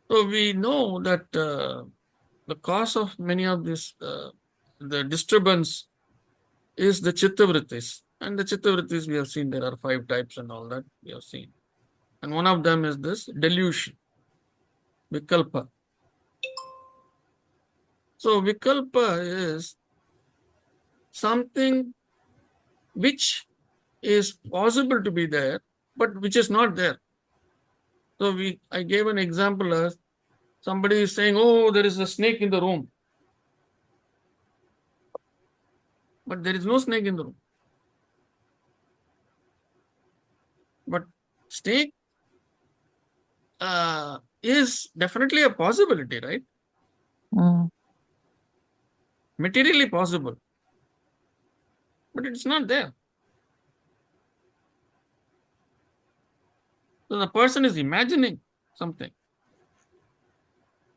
A: So we know that the cause of many of this, the disturbance is the chittavrittis. And the chittavrittis we have seen there are 5 types and all that we have seen. And one of them is this delusion, vikalpa. So vikalpa is something which is possible to be there, but which is not there. So I gave an example as somebody is saying, oh, there is a snake in the room. But there is no snake in the room. But snake is definitely a possibility, right? Materially possible. But it's not there. So the person is imagining something.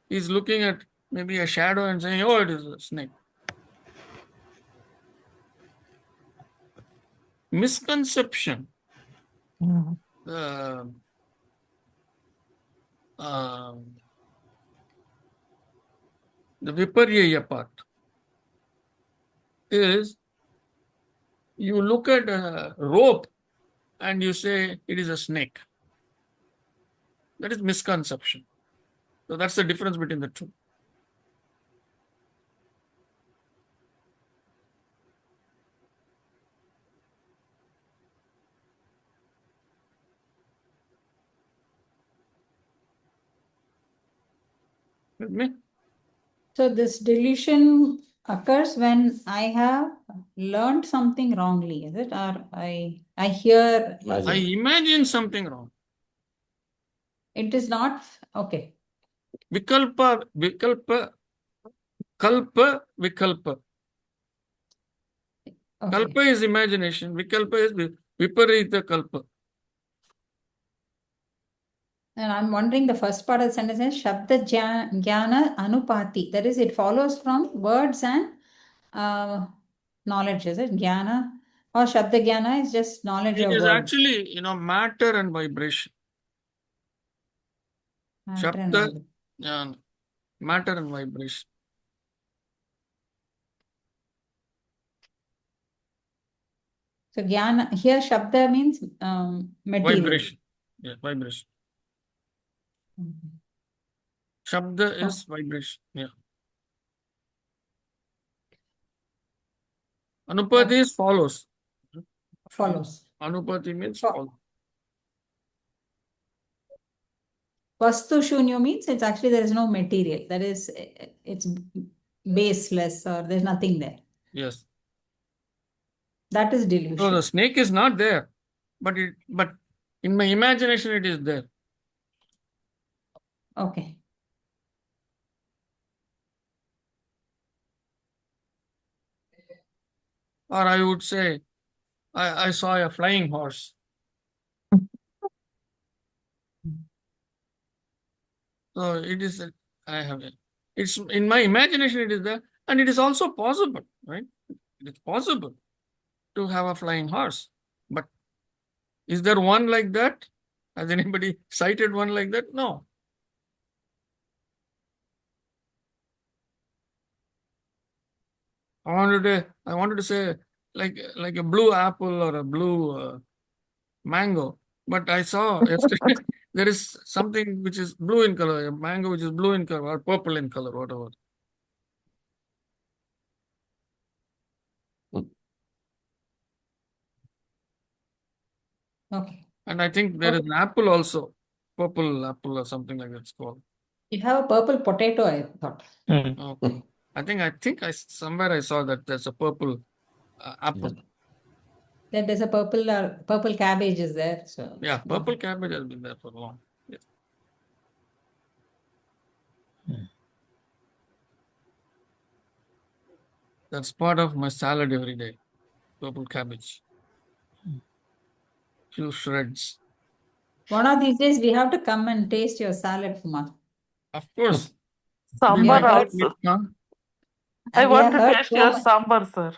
A: He's looking at maybe a shadow and saying, oh, it is a snake. Misconception. The viparya part is you look at a rope and you say it is a snake. That is misconception. So that's the difference between the two. With me?
D: So this delusion occurs when I have learned something wrongly, is it? Or I hear.
A: I imagine something wrong.
D: It is not okay.
A: Vikalpa, kalpa, vikalpa.
D: Okay.
A: Kalpa is imagination. Vikalpa is viparita kalpa.
D: And I'm wondering the first part of the sentence is Shabda Jnana Anupati. That is, it follows from words and knowledge, is it? Jnana or Shabda Jnana is just knowledge of words.
A: It is actually, matter and vibration. Shabda Jnana, matter and vibration.
D: So Jnana, here Shabda means material.
A: Vibration. Yeah, vibration. Shabda is vibration. Yeah. Anupati is follows.
D: Follows.
A: Anupati means follow.
D: Vastu Shunyo means it's actually there is no material. That is, it's baseless or there's nothing there.
A: Yes.
D: That is delusion.
A: So the snake is not there, but in my imagination it is there.
D: Okay.
A: Or I would say, I saw a flying horse. So it is, it's in my imagination it is there, and it is also possible, right? It is possible to have a flying horse. But is there one like that? Has anybody cited one like that? No. I wanted to say like a blue apple or a blue mango, but I saw yesterday there is something which is blue in color, a mango which is blue in color or purple in color, whatever.
D: Okay.
A: And I think there is an apple also, purple apple or something like it's called.
D: You have a purple potato, I thought.
A: Okay. I think somewhere I saw that there's a purple apple.
D: That there's a purple cabbage is there. So
A: Yeah, purple cabbage has been there for long. Yes. That's part of my salad every day. Purple cabbage. Few shreds.
D: one of these days we have to come and taste your salad, Kumar.
A: Of course.
I: Sambar
D: Yeah,
I: also. I
D: And we
I: want
D: have
I: to
D: heard
I: taste
D: so
I: your
D: much.
I: sambar, sir.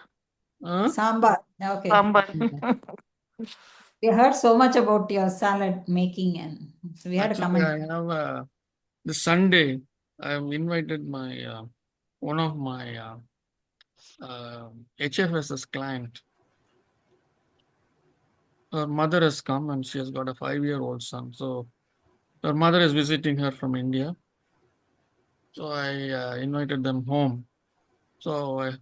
D: Sambar. Okay.
I: Sambar.
D: We heard so much about your salad making, and so we had to come
A: Actually,
D: and.
A: I have this Sunday. I have invited my one of my HFSS client. Her mother has come and she has got a 5-year-old son. So her mother is visiting her from India. So I invited them home. So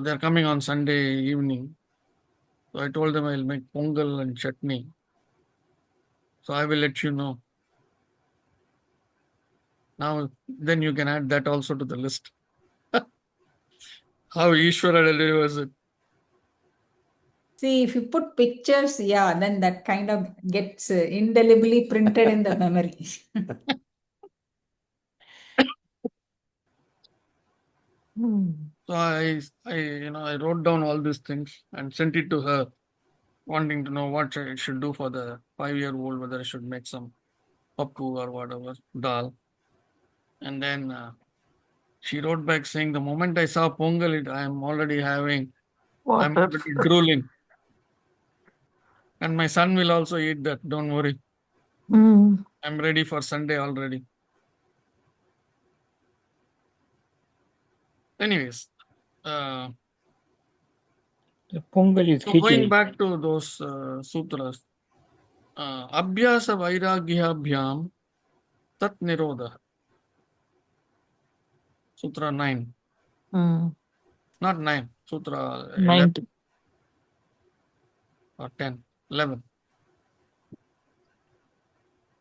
A: they're coming on Sunday evening. So I told them I'll make pongal and chutney. So I will let you know. Now, then you can add that also to the list. How Ishwara delivers it.
D: See, if you put pictures, yeah, then that kind of gets indelibly printed in the memory.
A: So I wrote down all these things and sent it to her, wanting to know what I should do for the 5-year-old, whether I should make some pappu or whatever, dal. And then she wrote back saying, the moment I saw pongal, I'm already drooling. And my son will also eat that, don't worry. I'm ready for Sunday already. Anyways,
H: The pongal is
A: so going
H: khichdi.
A: back to those sutras, abhyasa vairagyabhyam tat nirodha. Sutra 9. Not 9, Sutra 11 or 10, 11.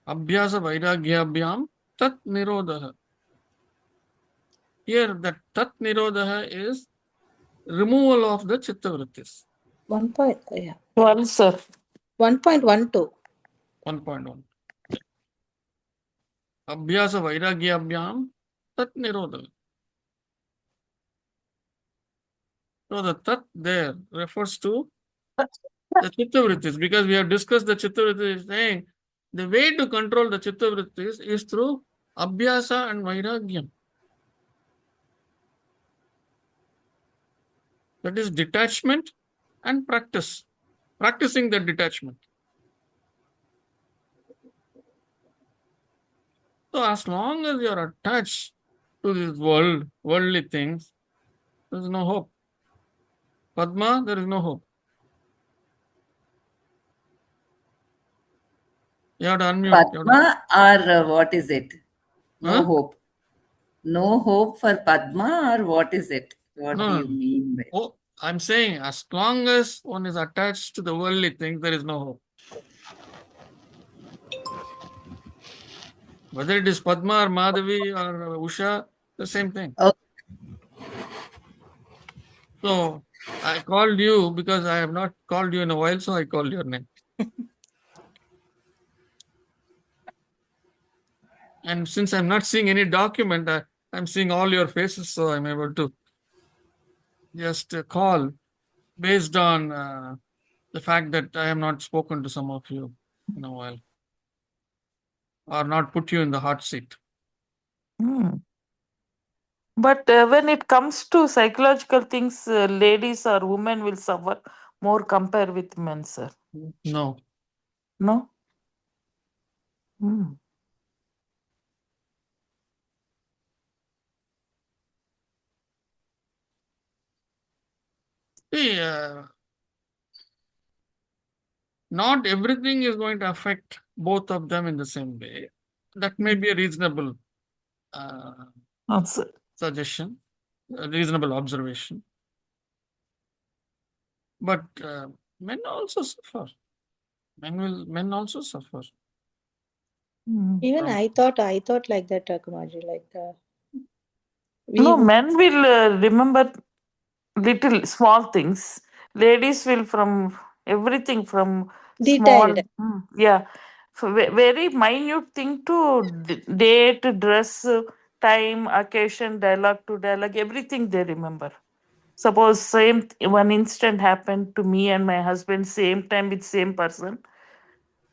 A: Abhyasa vairagyabhyam tat nirodha. Here, that tat nirodha is removal of the chitta vrittis.
I: 12, sir.
J: 1.12.
A: 1.1. Abhyasa vairagyabhyam tat nirodha. So the tat there refers to the chitta vrittis, because we have discussed the chitta vrittis, saying the way to control the chitta vrittis is through abhyasa and vairagyam. That is detachment and practice. Practicing the detachment. So as long as you are attached to this worldly things, there is no hope. Padma, there is no hope. You have to unmute.
J: Padma or what is it? No
A: Huh?
J: hope. No hope for Padma or what is it? What do
A: No.
J: you mean by it?
A: Oh, I'm saying as long as one is attached to the worldly things, there is no hope. Whether it is Padma or Madhavi or Usha, the same thing.
J: Okay.
A: So I called you because I have not called you in a while, so I called your name. And since I'm not seeing any document, I'm seeing all your faces, so I'm able to just call based on the fact that I have not spoken to some of you in a while, or not put you in the hot seat.
I: But when it comes to psychological things, ladies or women will suffer more compared with men, sir.
A: No.
I: No?
A: See, not everything is going to affect both of them in the same way. That may be a reasonable
I: Answer.
A: suggestion, a reasonable observation. But men also suffer. Men also suffer.
K: Even I thought like that, Kumarji, like
I: No, men will remember little small things. Ladies will from everything from small,
K: detailed.
I: yeah, very minute thing to date, dress, time, occasion, dialogue to dialogue, everything they remember. Suppose one instant happened to me and my husband same time with same person.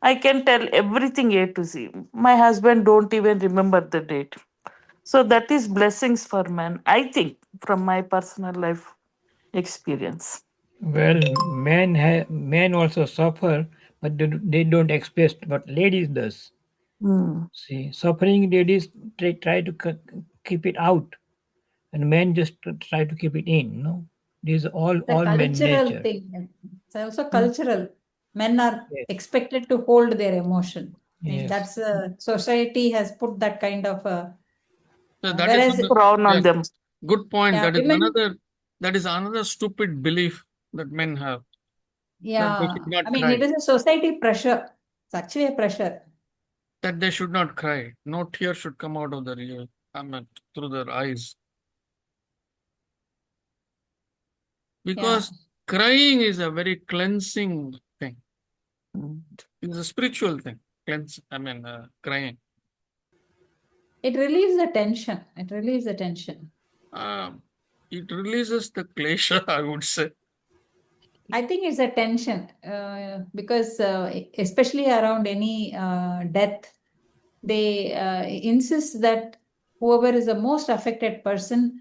I: I can tell everything A to Z. My husband don't even remember the date. So that is blessings for men, I think, from my personal life experience.
H: Well, men also suffer, but they don't express what ladies does. See, suffering ladies try to keep it out, and men just try to keep it in. No, this is all men
D: cultural
H: nature.
D: thing. It's also cultural. Men are expected to hold their emotion.
H: Yes.
D: That's society has put that kind of
A: That is
I: frown on them.
A: Good point.
D: Yeah,
A: that is another stupid belief that men have.
D: Yeah,
A: That they should not
D: I mean,
A: cry.
D: it is a society pressure. It's actually a pressure.
A: That they should not cry. No tear should come out of through their eyes. Because crying is a very cleansing thing. It's a spiritual thing. Crying.
D: It relieves the tension. It relieves the tension.
A: It releases the klesha, I would say.
D: I think it's a tension because especially around any death, they insist that whoever is the most affected person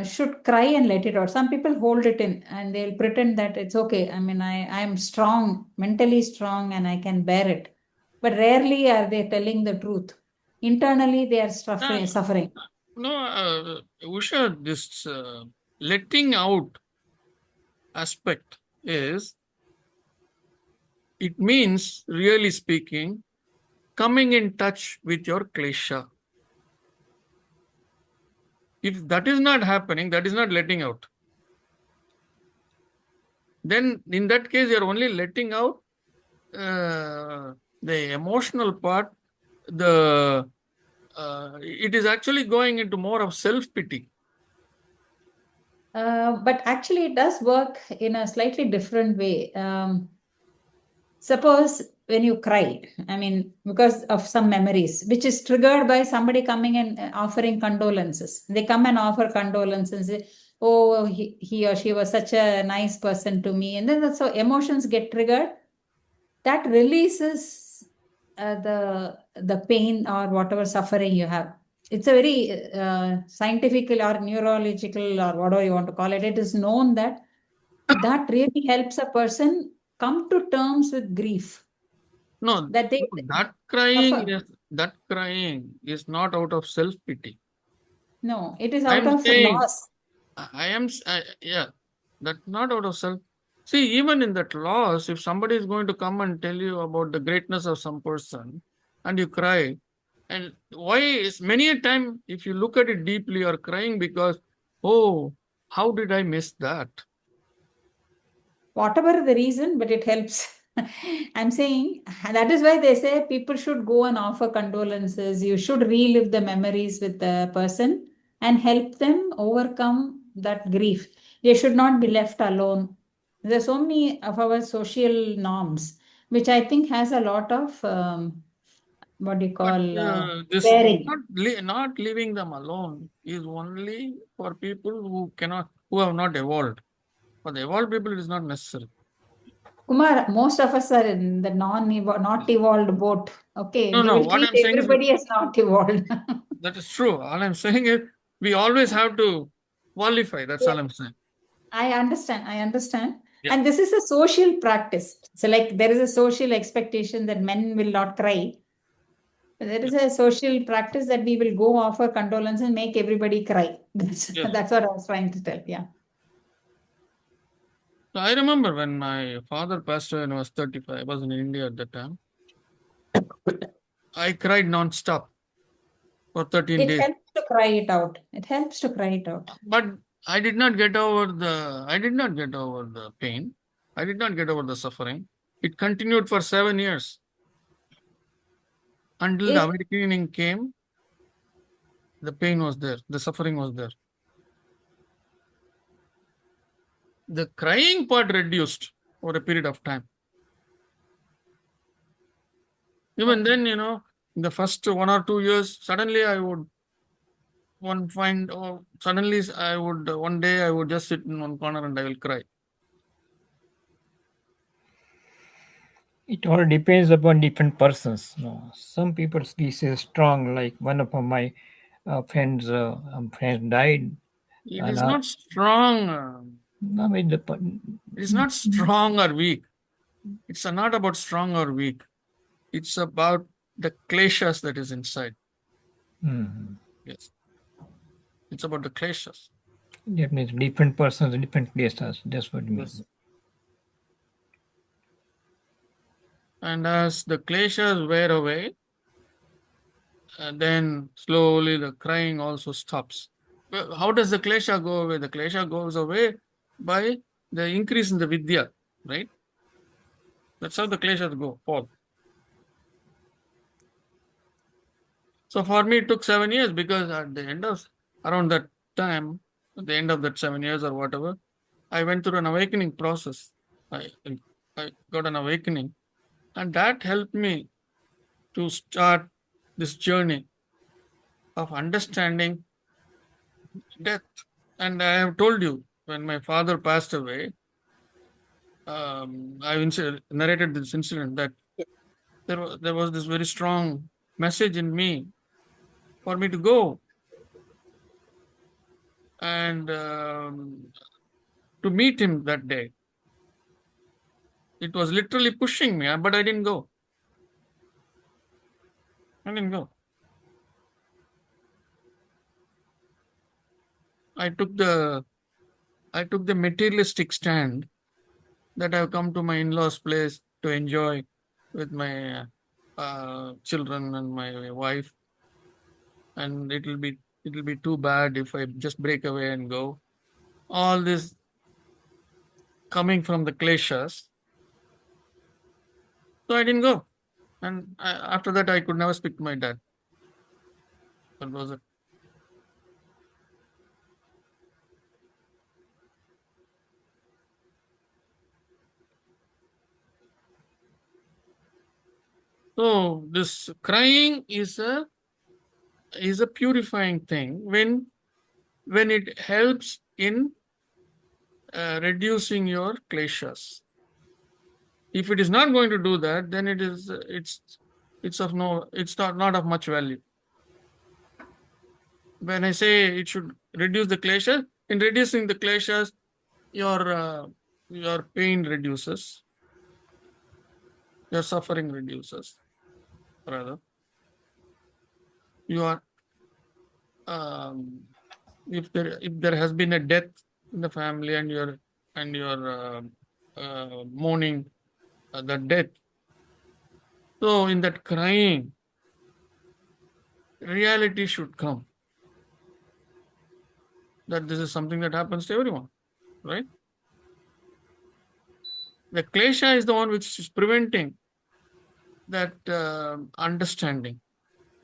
D: should cry and let it out. Some people hold it in and they'll pretend that it's okay. I mean, I'm strong, mentally strong, and I can bear it. But rarely are they telling the truth. Internally, they are suffering.
A: No, Usha, this letting out aspect it means, really speaking, coming in touch with your klesha. If that is not happening, that is not letting out. Then in that case, you're only letting out the emotional part. It is actually going into more of self-pity.
D: But actually, it does work in a slightly different way. Suppose when you cry, I mean, because of some memories, which is triggered by somebody coming and offering condolences. They come and offer condolences. Oh, he or she was such a nice person to me. And then so emotions get triggered. That releases the pain or whatever suffering you have. It's a very scientific or neurological or whatever you want to call it. It is known that really helps a person come to terms with grief.
A: No, that crying is not out of self-pity.
D: No, it is out of loss.
A: That's not out of self. See, even in that loss, if somebody is going to come and tell you about the greatness of some person and you cry, and why is many a time, if you look at it deeply, you're crying because, oh, how did I miss that?
D: Whatever the reason, but it helps. I'm saying that is why they say people should go and offer condolences. You should relive the memories with the person and help them overcome that grief. They should not be left alone. There are so many of our social norms, which I think has a lot of what do you call
A: this
D: bearing.
A: not leaving them alone is only for people who have not evolved. For the evolved people, it is not necessary.
D: Kumar, most of us are in the not evolved boat. Okay,
A: No,
D: we will
A: what
D: treat
A: I'm saying
D: everybody as not evolved.
A: That is true. All I'm saying is we always have to qualify. That's all I'm saying.
D: I understand. Yeah. And this is a social practice. So like there is a social expectation that men will not cry. There is a social practice that we will go offer condolence and make everybody cry. That's what I was trying to tell. Yeah.
A: So I remember when my father passed away when I was 35. I was in India at that time. I cried non-stop for 13 days.
D: It helps to cry it out. It helps to cry it out.
A: But I did not get over the pain. I did not get over the suffering. It continued for 7 years until the awakening came. The pain was there, the suffering was there. The crying part reduced over a period of time. Even then, in the first 1 or 2 years, suddenly I would one day I would just sit in one corner and I will cry.
H: It all depends upon different persons. No, some people this is strong. Like one of my friends died.
A: It is not strong.
H: No,
A: it is not strong or weak. It's not about strong or weak. It's about the kleshas that is inside. Yes. It's about the kleshas.
H: That means different persons, different kleshas. That's what it means.
A: Yes. And as the kleshas wear away, then slowly the crying also stops. Well, how does the klesha go away? The klesha goes away by the increase in the vidya, right? That's how the kleshas fall. So for me, it took 7 years because at the end of around that time, at the end of that 7 years or whatever, I went through an awakening process. I got an awakening, and that helped me to start this journey of understanding death. And I have told you, when my father passed away, I narrated this incident that there was this very strong message in me for me to go and to meet him that day. It was literally pushing me, but I didn't go. I didn't go. I took the materialistic stand that I've come to my in-laws' place to enjoy with my children and my wife, and it'll be too bad if I just break away and go. All this coming from the kleshas, so I didn't go. And after that, I could never speak to my dad. That was it. So this crying is a purifying thing when it helps in reducing your kleshas. If it is not going to do that, then it's not of much value. When I say it should reduce the kleshas, in reducing the kleshas, your pain reduces, your suffering reduces. Rather, you are if there has been a death in the family and you're mourning the death, so in that crying, reality should come that this is something that happens to everyone, right? The klesha is the one which is preventing that understanding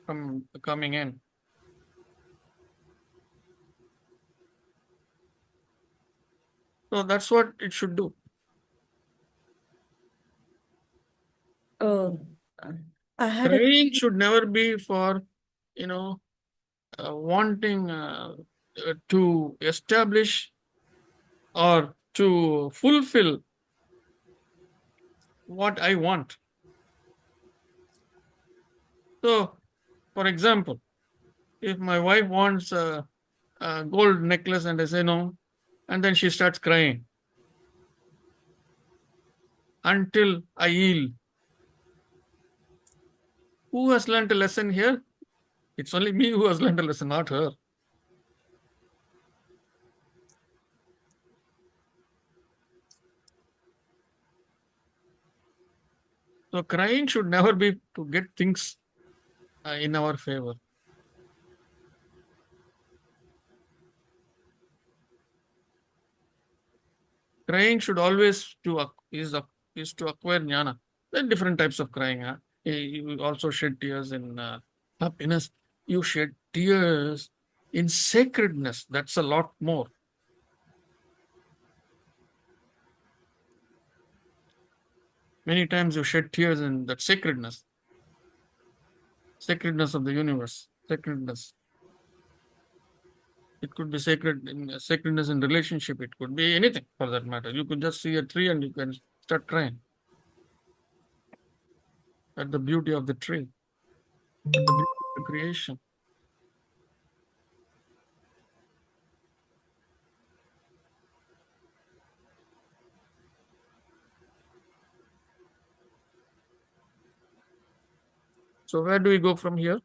A: from coming in. So that's what it should do. Crying should never be for, wanting to establish or to fulfill what I want. So, for example, if my wife wants a gold necklace and I say no, and then she starts crying until I yield. Who has learned a lesson here? It's only me who has learned a lesson, not her. So crying should never be to get things in our favor. Crying should always is to acquire jnana. There are different types of crying. Huh? You also shed tears in happiness. You shed tears in sacredness. That's a lot more. Many times you shed tears in that sacredness of the universe, sacredness. It could be sacredness in relationship. It could be anything for that matter. You could just see a tree and you can start crying at the beauty of the tree, at the beauty of the creation. So where do we go from here?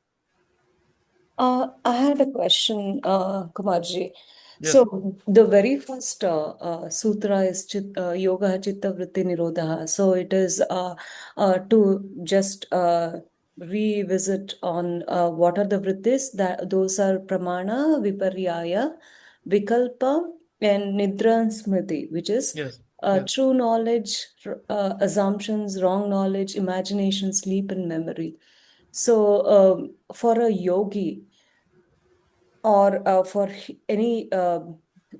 F: I had a question, Kumarji.
A: Yes.
F: So the very first sutra is Yoga Chitta Vritti Nirodha. So it is to just revisit on what are the vrittis. That those are pramana, viparyaya, vikalpa, and nidra and smriti, which is
A: Yes. Yes.
F: true knowledge, assumptions, wrong knowledge, imagination, sleep, and memory. So for a yogi or for any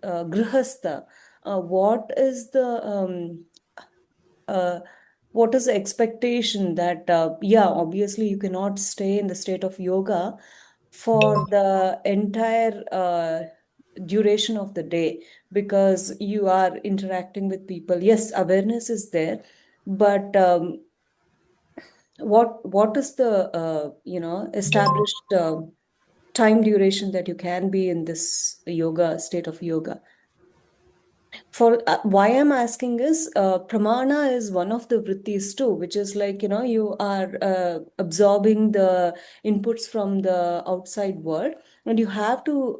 F: grihastha, what is the expectation that yeah, obviously you cannot stay in the state of yoga for the entire duration of the day because you are interacting with people. Yes, awareness is there, but what is the established time duration that you can be in this yoga state of yoga? For why I'm asking is pramana is one of the vrittis too, which is like you are absorbing the inputs from the outside world and you have to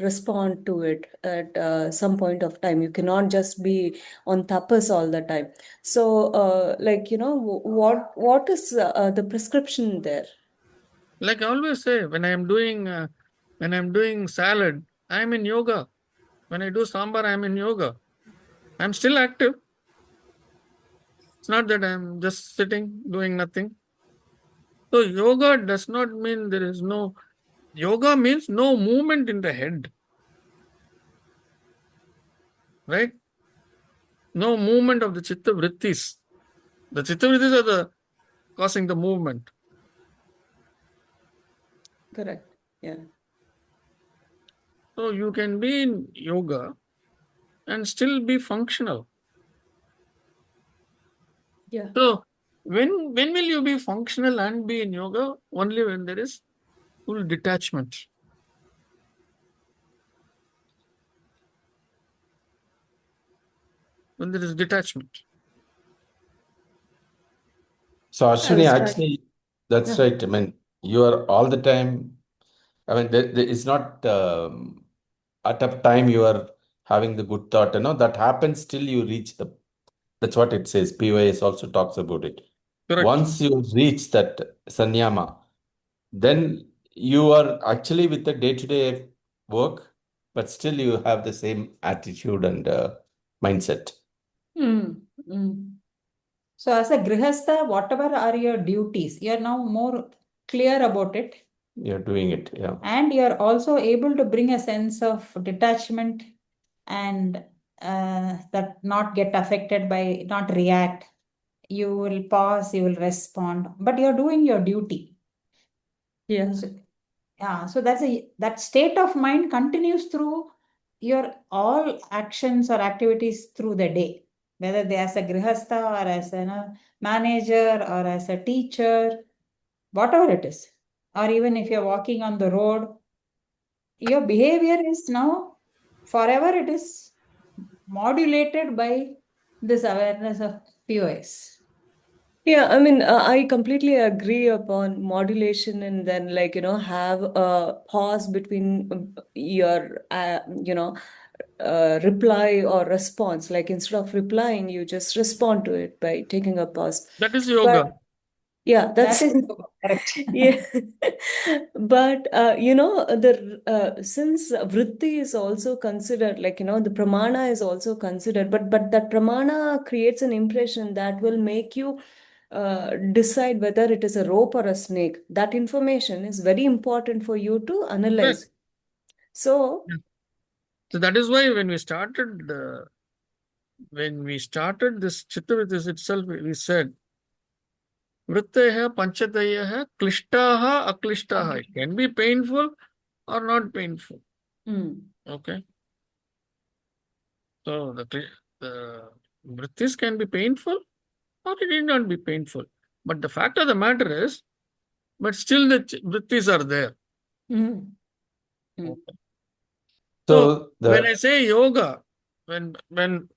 F: respond to it at some point of time. You cannot just be on tapas all the time. So what is the prescription there?
A: Like I always say, when I'm doing salad, I'm in yoga. When I do sambar, I'm in yoga. I'm still active. It's not that I'm just sitting doing nothing. So yoga does not mean there is no yoga means no movement in the head. Right? No movement of the chitta vrittis. The chitta vrittis are the causing the movement.
F: Correct. Yeah.
A: So you can be in yoga and still be functional.
F: Yeah.
A: So when will you be functional and be in yoga? Only when there is full detachment. When there is detachment.
B: So Ashwini,
F: That's right.
B: actually, that's
F: Yeah.
B: right. I mean, you are all the time. I mean, it's not at a time you are having the good thought. That happens till you reach the. That's what it says. PYS also talks about it.
A: Correct.
B: Once you reach that sanyama, then you are actually with the day-to-day work, but still you have the same attitude and mindset.
D: So as a grihastha, whatever are your duties, you're now more clear about it.
B: You're doing it, yeah.
D: And you're also able to bring a sense of detachment and that not get affected by, not react. You will pause, you will respond, but you're doing your duty.
F: Yeah.
D: So that state of mind continues through your all actions or activities through the day, whether they as a grihastha or as a manager or as a teacher, whatever it is, or even if you're walking on the road, your behavior is now forever, it is modulated by this awareness of POS.
F: Yeah, I mean, I completely agree upon modulation and then have a pause between your reply or response. Like instead of replying, you just respond to it by taking a pause.
A: That is yoga.
F: Yeah, that's
D: That is correct.
F: yeah. But since vritti is also considered, like, the pramana is also considered, but that pramana creates an impression that will make you decide whether it is a rope or a snake. That information is very important for you to analyze. So
A: So that is why when we started this Chittavritis itself, we said Vrittayah, Panchatayah, Klishtaha, Aklishtaha. It can be painful or not painful. Okay. So the vrittis can be painful or it need not be painful. But the fact of the matter is, but still the vrittis are there. Okay. So when I say yoga, when I'm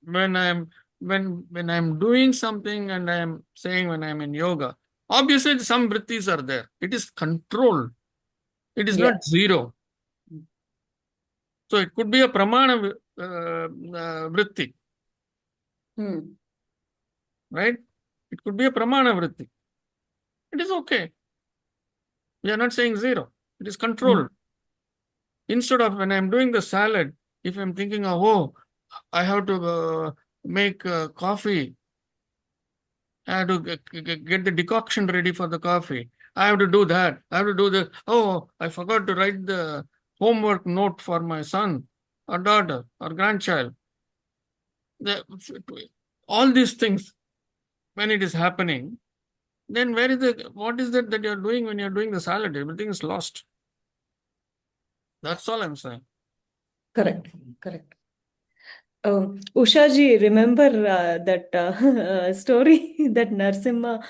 A: doing something and I'm saying when I'm in yoga, obviously some vrittis are there. It is controlled. It is not zero. So it could be a pramana vritti. Right? It could be a pramana vritti. It is okay. We are not saying zero. It is controlled. Instead of when I'm doing the salad, if I'm thinking of, oh, I have to make coffee, I have to get the decoction ready for the coffee. I have to do that. I have to do this. Oh, I forgot to write the homework note for my son or daughter or grandchild. All these things, when it is happening, then what is that you're doing when you're doing the salad? Everything is lost. That's all I'm saying.
F: Correct. Ushaji, remember that story, that Narsimha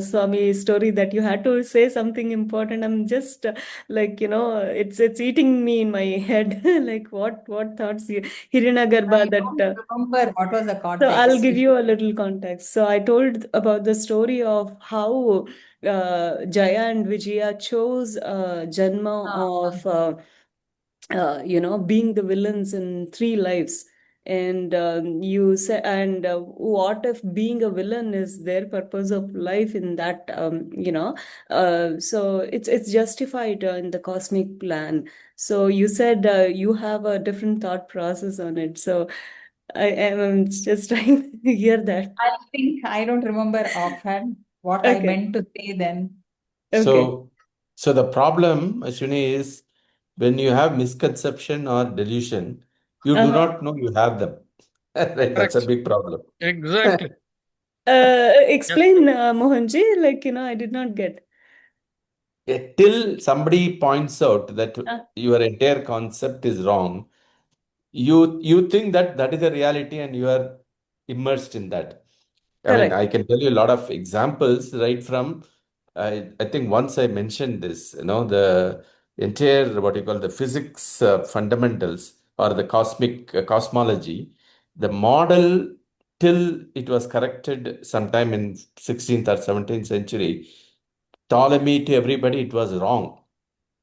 F: Swami story, that you had to say something important? I'm just it's eating me in my head. Like what thoughts you, Hiranyagarbha,
D: I don't remember what was the
F: So
D: context.
F: I'll give you a little context. So I told about the story of how Jaya and Vijaya chose Janma of being the villains in three lives. And you say, and what if being a villain is their purpose of life in that, so it's justified in the cosmic plan. So you said you have a different thought process on it. So I'm just trying to hear that.
D: I think I don't remember offhand what I meant to say then.
B: So the problem, Ashwini, is when you have misconception or delusion, you do not know you have them. Right? That's a big problem.
A: Exactly.
F: Explain, Mohanji, I did not get.
B: Till somebody points out that your entire concept is wrong, you think that is a reality and you are immersed in that. I mean, I can tell you a lot of examples right from, I think once I mentioned this, the entire, what you call the physics fundamentals or the cosmic cosmology, the model till it was corrected sometime in 16th or 17th century, Ptolemy to everybody, it was wrong.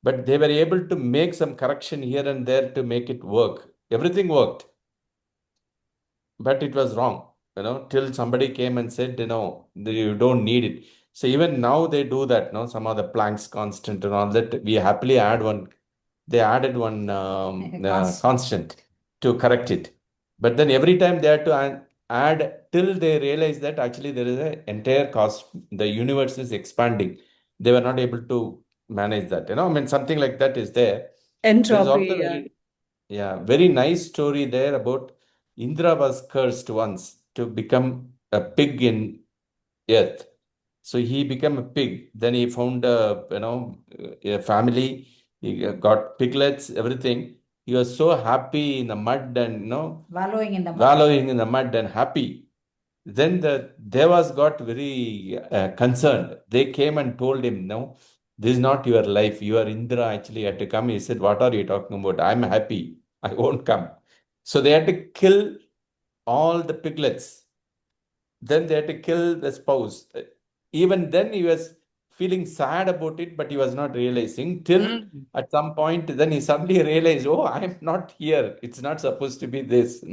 B: But they were able to make some correction here and there to make it work. Everything worked, but it was wrong, till somebody came and said, you don't need it. So even now they do that, some of the Planck's constant and all that. We happily they added one constant to correct it. But then every time they had to add till they realize that actually there is an entire the universe is expanding. They were not able to manage that, I mean, something like that is there. There is also very nice story there about Indra was cursed once to become a pig in earth. So he became a pig. Then he found a family. He got piglets, everything. He was so happy in the mud and wallowing in the mud and happy. Then the Devas got very concerned. They came and told him, no, this is not your life. You are Indra, actually had to come. He said, what are you talking about? I'm happy. I won't come. So they had to kill all the piglets. Then they had to kill the spouse. Even then he was feeling sad about it, but he was not realizing till at some point, then he suddenly realized, oh, I'm not here. It's not supposed to be this.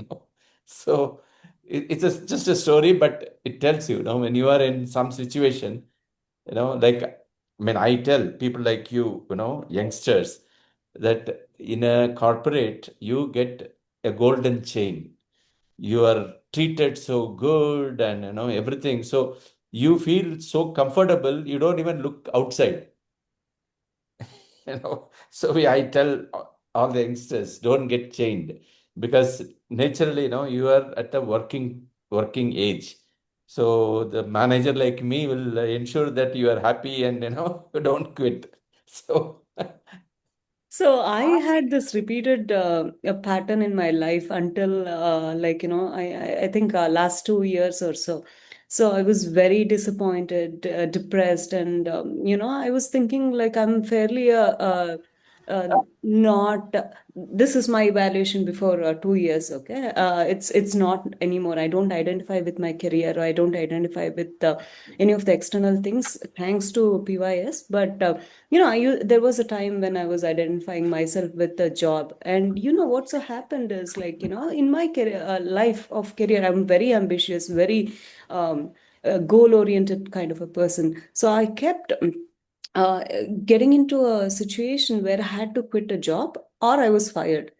B: So it's just a story, but it tells you, when you are in some situation, Like, I mean, I tell people like you, youngsters, that in a corporate, you get a golden chain. You are treated so good and, everything. So you feel so comfortable, you don't even look outside. So I tell all the youngsters, don't get chained, because naturally, you are at a working age. So the manager like me will ensure that you are happy and you don't quit. So
F: So I had this repeated a pattern in my life until I think last 2 years or so. So I was very disappointed, depressed, and I was thinking like I'm fairly uh, not. This is my evaluation before 2 years. Okay, it's not anymore. I don't identify with my career, or I don't identify with any of the external things. Thanks to PYS, but. There was a time when I was identifying myself with a job, and what's happened is like, in my career, life of career, I'm very ambitious, very goal-oriented kind of a person. So I kept uh, getting into a situation where I had to quit a job or I was fired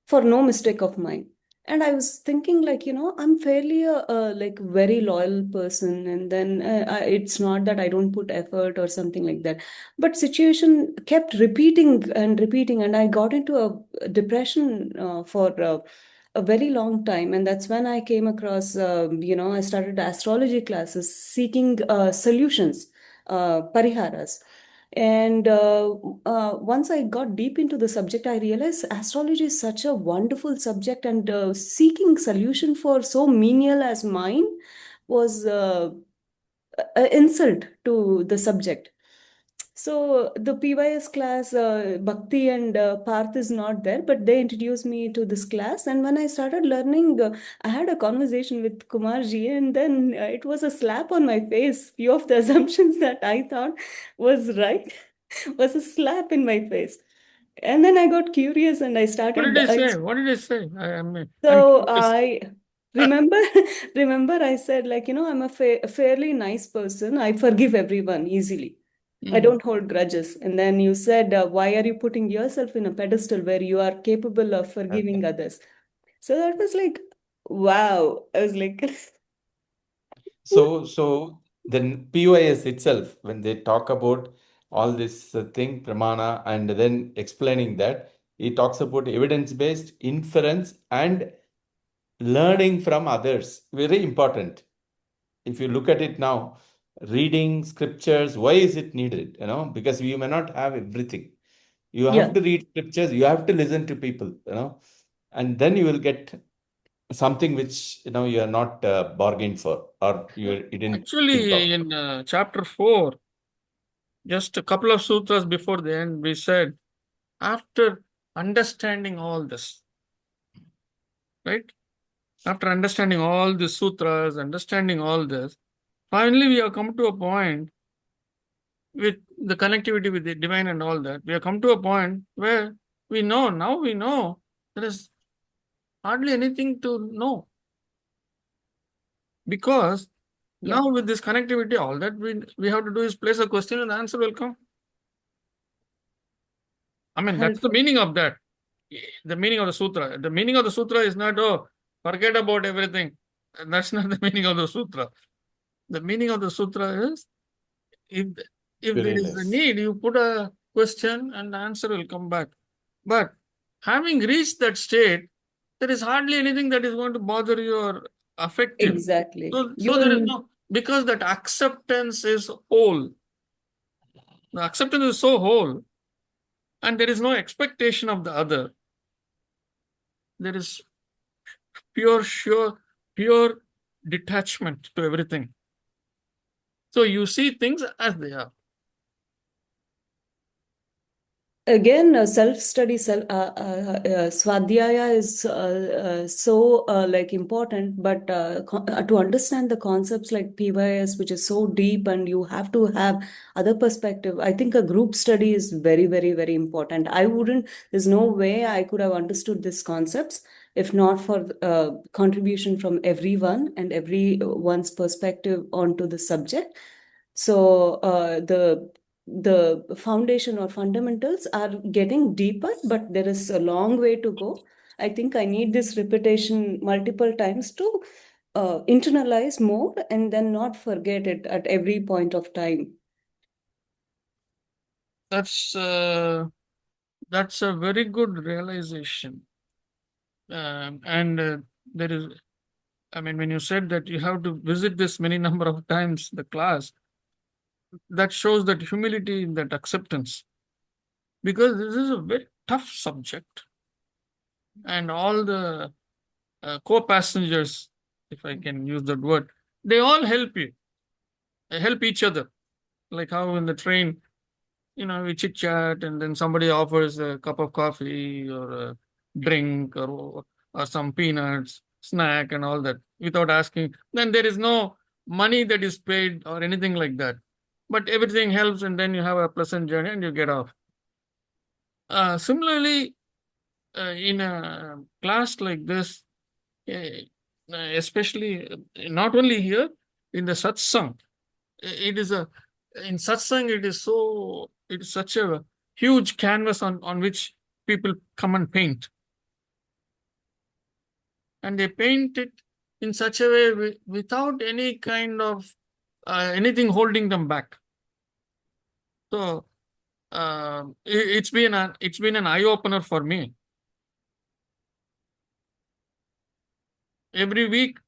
F: for no mistake of mine. And I was thinking like, I'm fairly a like very loyal person, and then it's not that I don't put effort or something like that, but situation kept repeating and repeating, and I got into a depression for a very long time. And that's when I came across I started astrology classes seeking solutions, pariharas. And once I got deep into the subject, I realized astrology is such a wonderful subject, and seeking solution for so menial as mine was an insult to the subject. So the PYS class, Bhakti and Parth is not there, but they introduced me to this class. And when I started learning, I had a conversation with Kumarji, and then it was a slap on my face. Few of the assumptions that I thought was right was a slap in my face. And then I got curious and I
A: What
F: started.
A: did he say? What did he say? I'm
F: So
A: curious.
F: I remember, remember I said like, I'm a fairly nice person. I forgive everyone easily. I don't hold grudges. And then you said, why are you putting yourself in a pedestal where you are capable of forgiving others? So that was like, wow. I was like,
B: So then PYS itself, when they talk about all this thing, pramana, and then explaining that, it talks about evidence-based inference and learning from others. Very important. If you look at it now, reading scriptures, why is it needed? Because you may not have everything. You
F: yeah.
B: have to read scriptures, you have to listen to people, and then you will get something which you are not bargained for, or you didn't think of.
A: Actually, in chapter 4, just a couple of sutras before the end, we said, after understanding all this, right? After understanding all the sutras, understanding all this, finally we have come to a point with the connectivity with the divine and all that. We have come to a point where now we know there is hardly anything to know. Because now with this connectivity, all that we have to do is place a question and the answer will come. I mean, that's the meaning of that. The meaning of the sutra. The meaning of the sutra is not, oh, forget about everything. That's not the meaning of the sutra. The meaning of the sutra is, if there is a
B: Pureness.
A: need, you put a question and the answer will come back. But having reached that state, there is hardly anything that is going to bother you or affect you.
F: Exactly.
A: So there is no, because that acceptance is whole. The acceptance is so whole, and there is no expectation of the other. There is pure detachment to everything. So you see things as they are.
F: Again, self-study, swadhyaya is so like important, but to understand the concepts like PYS, which is so deep, and you have to have other perspective. I think a group study is very, very, very important. There's no way I could have understood these concepts if not for contribution from everyone and everyone's perspective onto the subject. So the foundation or fundamentals are getting deeper, but there is a long way to go. I think I need this repetition multiple times to internalize more and then not forget it at every point of time.
A: That's a very good realization. And there is, I mean, when you said that you have to visit this many number of times, the class, that shows that humility, that acceptance, because this is a very tough subject, and all the co-passengers, if I can use that word, they all help you, help each other. Like how in the train, we chit chat, and then somebody offers a cup of coffee or a drink or some peanuts, snack, and all that without asking. Then there is no money that is paid or anything like that. But everything helps, and then you have a pleasant journey and you get off. Similarly, in a class like this, especially not only here in the satsang, it is a in satsang it is such a huge canvas on which people come and paint, and they paint it in such a way without any kind of anything holding them back. So it's been an eye opener for me. Every week,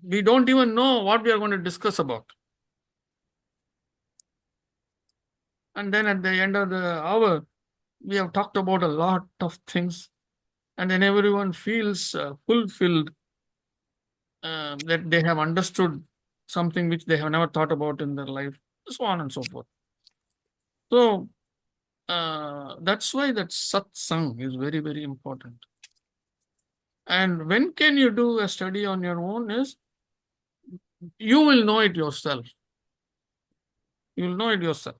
A: we don't even know what we are going to discuss about. And then at the end of the hour, we have talked about a lot of things. And then everyone feels fulfilled, that they have understood something which they have never thought about in their life, so on and so forth. So that's why that satsang is very, very important. And when can you do a study on your own is, you will know it yourself. You will know it yourself.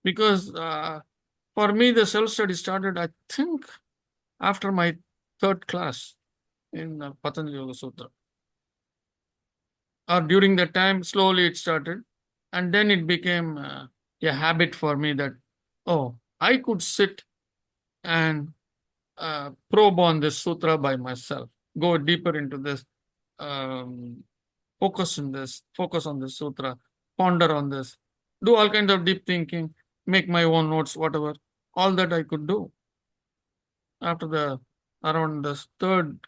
A: Because for me, the self-study started, I think, after my third class in Patanjali Yoga Sutra. Or during that time, slowly it started. And then it became a habit for me that, oh, I could sit and probe on this sutra by myself, go deeper into this, focus on this sutra, ponder on this, do all kinds of deep thinking, make my own notes, whatever. All that I could do. After around the third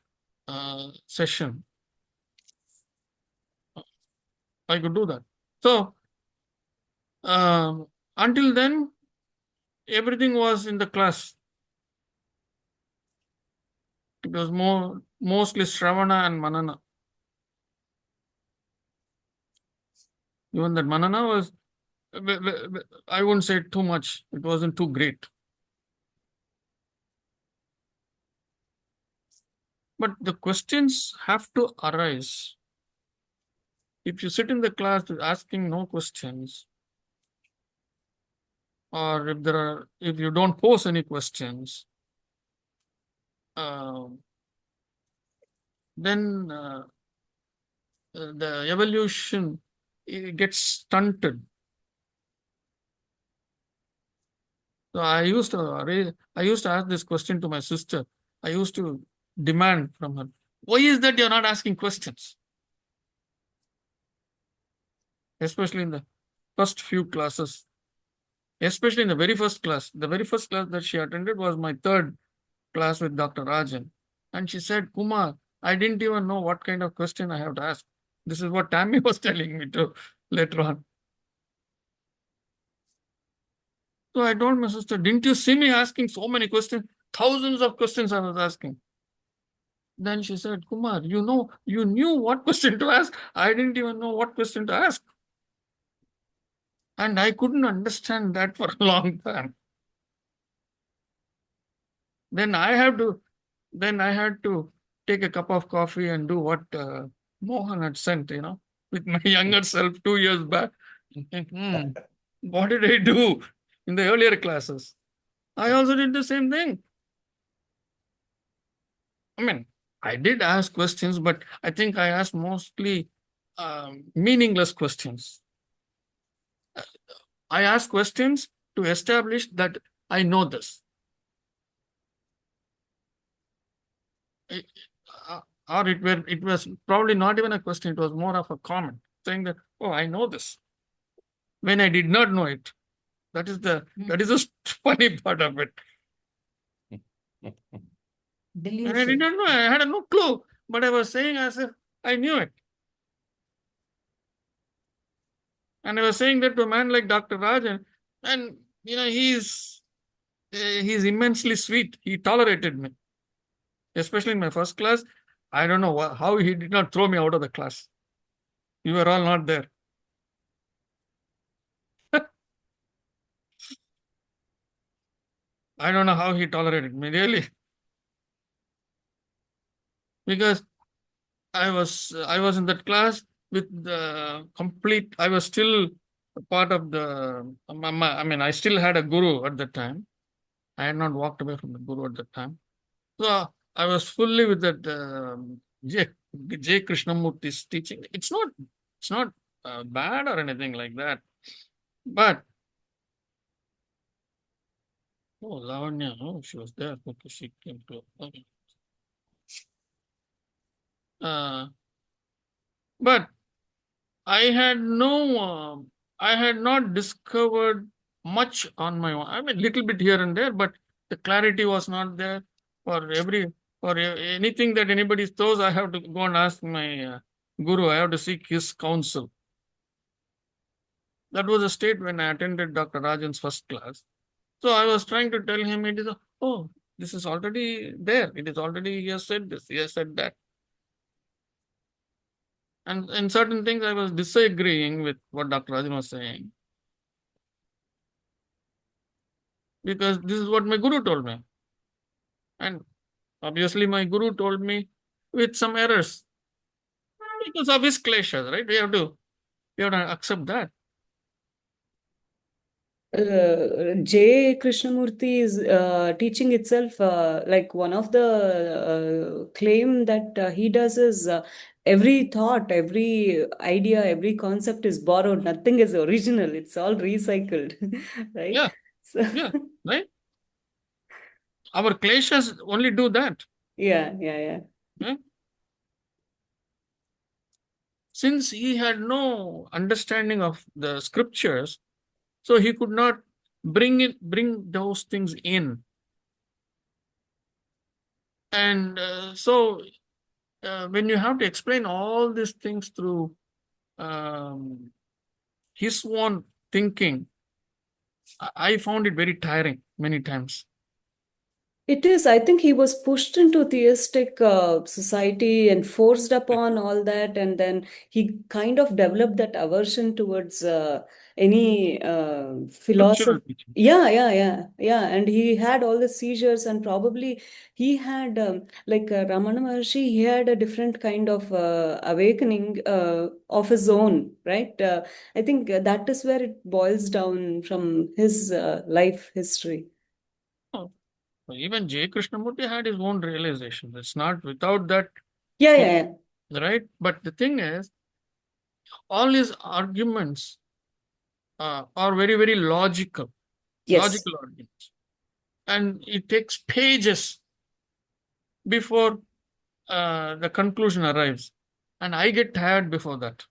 A: session, I could do that. So until then, everything was in the class. It was mostly Shravana and Manana. Even that Manana was, I wouldn't say too much. It wasn't too great. But the questions have to arise. If you sit in the class asking no questions, or if you don't pose any questions, then the evolution gets stunted. So I used to ask this question to my sister. I used to demand from her, why is that you're not asking questions? Especially in the first few classes. Especially in the very first class. The very first class that she attended was my third class with Dr. Rajan. And she said, Kumar, I didn't even know what kind of question I have to ask. This is what Tammy was telling me to later on. So I told my sister, didn't you see me asking so many questions? Thousands of questions I was asking. Then she said, Kumar, you knew what question to ask. I didn't even know what question to ask. And I couldn't understand that for a long time. Then I had to take a cup of coffee and do what Mohan had sent, with my younger self 2 years back. And think, what did I do in the earlier classes? I also did the same thing. I mean, I did ask questions, but I think I asked mostly meaningless questions. I asked questions to establish that I know this. Or it was probably not even a question, it was more of a comment saying that, oh, I know this, when I did not know it. That is the funny part of it. And I did not know, I had no clue, but I was saying as if I knew it. And I was saying that to a man like Dr. Rajan, and he's immensely sweet. He tolerated me, especially in my first class. I don't know how he did not throw me out of the class. You were all not there. I don't know how he tolerated me, really. Because I was in that class with the complete, I was still part of the, I mean, I still had a guru at that time. I had not walked away from the guru at that time. So I was fully with that J. Krishnamurti's teaching. It's not bad or anything like that. But, oh, Lavanya, she was there. Okay, she came to. Okay. But I had not discovered much on my own. I mean, little bit here and there, but the clarity was not there for anything that anybody throws. I have to go and ask my guru. I have to seek his counsel. That was a state when I attended Dr. Rajan's first class. So I was trying to tell him this is already there. It is already, he has said this, he has said that. And in certain things, I was disagreeing with what Dr. Rajan was saying. Because this is what my guru told me. And obviously, my guru told me with some errors. Because of his kleshas, right? We have to accept that.
F: J. Krishnamurti's teaching itself, like one of the claim that he does is every thought, every idea, every concept is borrowed. Nothing is original. It's all recycled, right?
A: Yeah, yeah, right? Our kleshas only do that.
F: Yeah.
A: Since he had no understanding of the scriptures, so he could not bring those things in. And so when you have to explain all these things through his own thinking, I found it very tiring many times.
F: It is. I think he was pushed into theistic society and forced upon all that, and then he kind of developed that aversion towards any philosophy. Yeah. And he had all the seizures, and probably he had, like Ramana Maharshi, he had a different kind of awakening of his own, right? I think that is where it boils down from his life history.
A: Even J. Krishnamurti had his own realization. It's not without that.
F: Yeah.
A: Right? But the thing is, all his arguments are very, very logical.
F: Yes.
A: Logical arguments. And it takes pages before the conclusion arrives. And I get tired before that.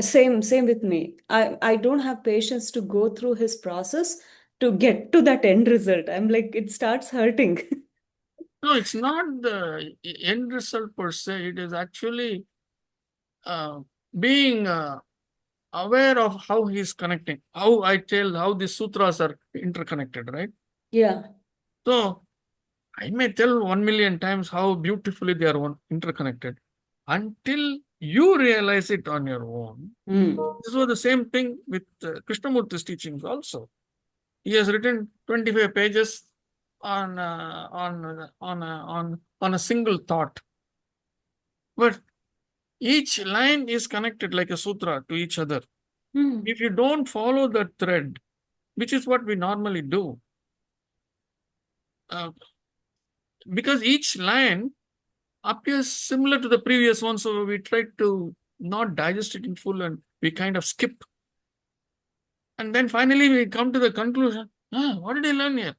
F: Same with me. I don't have patience to go through his process to get to that end result. I'm like, it starts hurting.
A: No, it's not the end result per se. It is actually being aware of how he's connecting, how the sutras are interconnected, right?
F: Yeah.
A: So I may tell 1,000,000 times how beautifully they are interconnected until you realize it on your own. This was the same thing with Krishnamurti's teachings also. He has written 25 pages on a single thought. But each line is connected like a sutra to each other. If you don't follow the thread, which is what we normally do, because each line appears similar to the previous one, so we tried to not digest it in full and we kind of skip. And then finally we come to the conclusion, what did I learn here?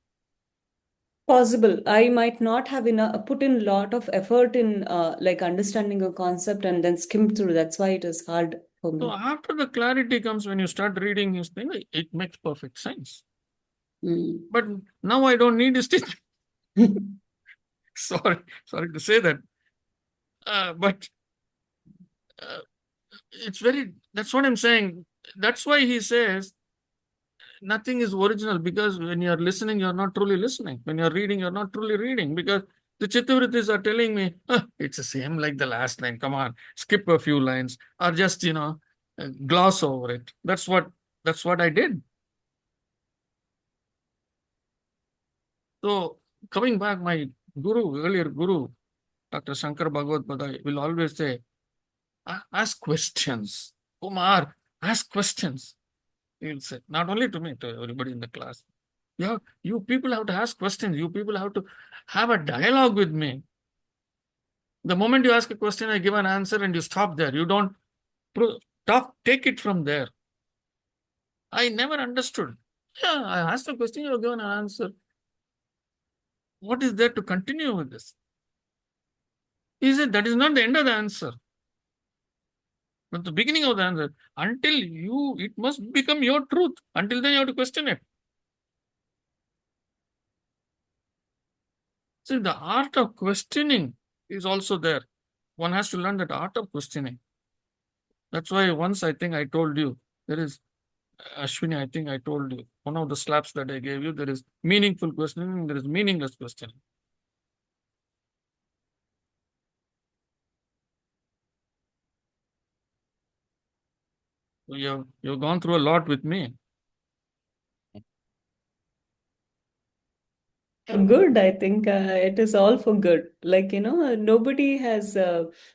F: Possible. I might not have put in a lot of effort in like understanding a concept and then skim through. That's why it is hard for
A: So
F: me.
A: after the clarity comes when you start reading his thing, it makes perfect sense. But now I don't need his teaching. Sorry to say that. But it's that's what I'm saying. That's why he says nothing is original, because when you're listening, you're not truly listening. When you're reading, you're not truly reading, because the Chittavrittis are telling me, it's the same like the last line. Come on, skip a few lines or just, gloss over it. That's what I did. So coming back, my earlier guru, Dr. Shankar Bhagavad will always say, ask questions. Kumar, ask questions. He will say, not only to me, to everybody in the class. You people have to ask questions. You people have to have a dialogue with me. The moment you ask a question, I give an answer and you stop there. You don't take it from there. I never understood. Yeah, I asked a question, you give an answer. What is there to continue with this? He said, that is not the end of the answer. But the beginning of the answer. It must become your truth. Until then, you have to question it. See, the art of questioning is also there. One has to learn that art of questioning. That's why once I think I told you, there is, Ashwini, I think I told you, one of the slaps that I gave you, there is meaningful questioning, there is meaningless questioning. So you've gone through a lot with me.
F: Good, I think it is all for good. Like, nobody has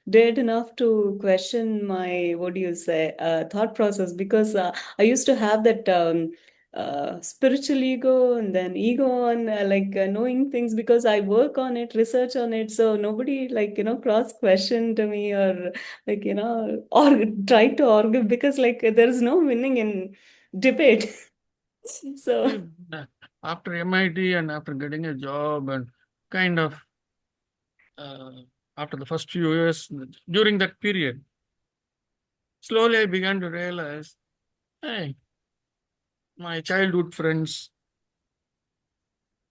F: dared enough to question my, what do you say, thought process, because I used to have that spiritual ego and then ego on knowing things, because I work on it, research on it. So nobody cross questioned me or or tried to argue, because there is no winning in debate. So.
A: After MIT and after getting a job and kind of after the first few years, during that period, slowly I began to realize, hey, my childhood friends,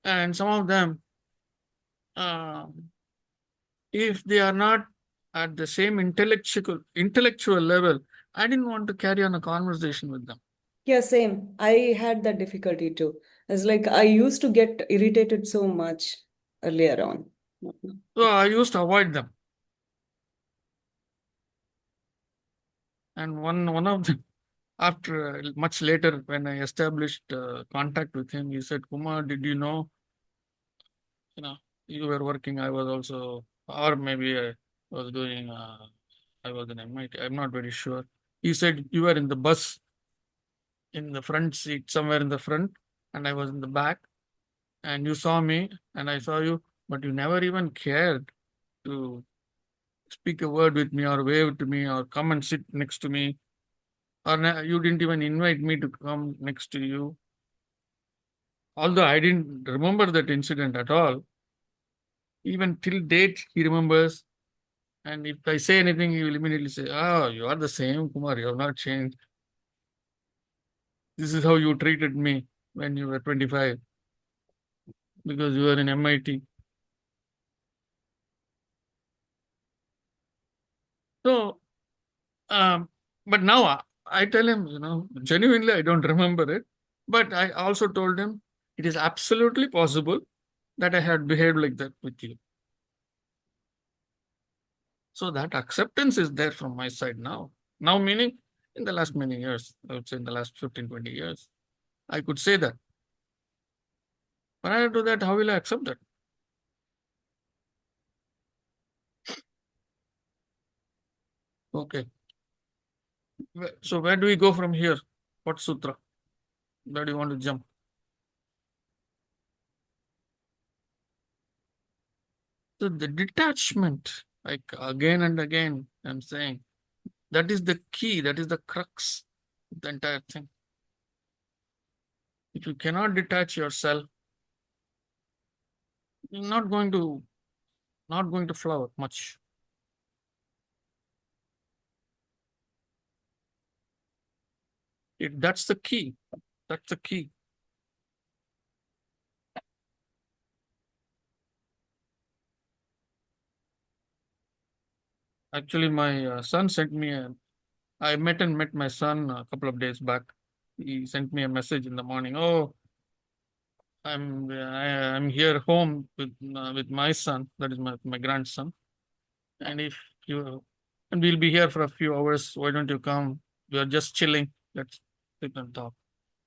A: and some of them, if they are not at the same intellectual level, I didn't want to carry on a conversation with them.
F: Yeah, same. I had that difficulty too. It's like I used to get irritated so much earlier on.
A: So I used to avoid them. And one of them, after much later, when I established contact with him, he said, Kumar, did you know, you were working, I was also, or maybe I was doing, I was in MIT, I'm not very sure. He said, you were in the bus, in the front seat, somewhere in the front, and I was in the back, and you saw me, and I saw you, but you never even cared to speak a word with me or wave to me or come and sit next to me, or you didn't even invite me to come next to you. Although I didn't remember that incident at all, even till date he remembers. And if I say anything, he will immediately say, "Oh, you are the same, Kumar. You have not changed. This is how you treated me when you were 25 because you were in MIT." So, but now I tell him, genuinely, I don't remember it. But I also told him it is absolutely possible that I had behaved like that with you. So that acceptance is there from my side now. Now, meaning in the last many years, I would say in the last 15, 20 years, I could say that. Prior to that, how will I accept that? Okay. So where do we go from here? What sutra? Where do you want to jump? So the detachment Like again and again, I'm saying that is the key, that is the crux of the entire thing. If you cannot detach yourself, you're not going to flower much. That's the key. That's the key. Actually, my son sent me I met my son a couple of days back. He sent me a message in the morning. Oh, I'm here home with my son. That is my grandson. And if you and we'll be here for a few hours. Why don't you come? We are just chilling. Let's sit and talk.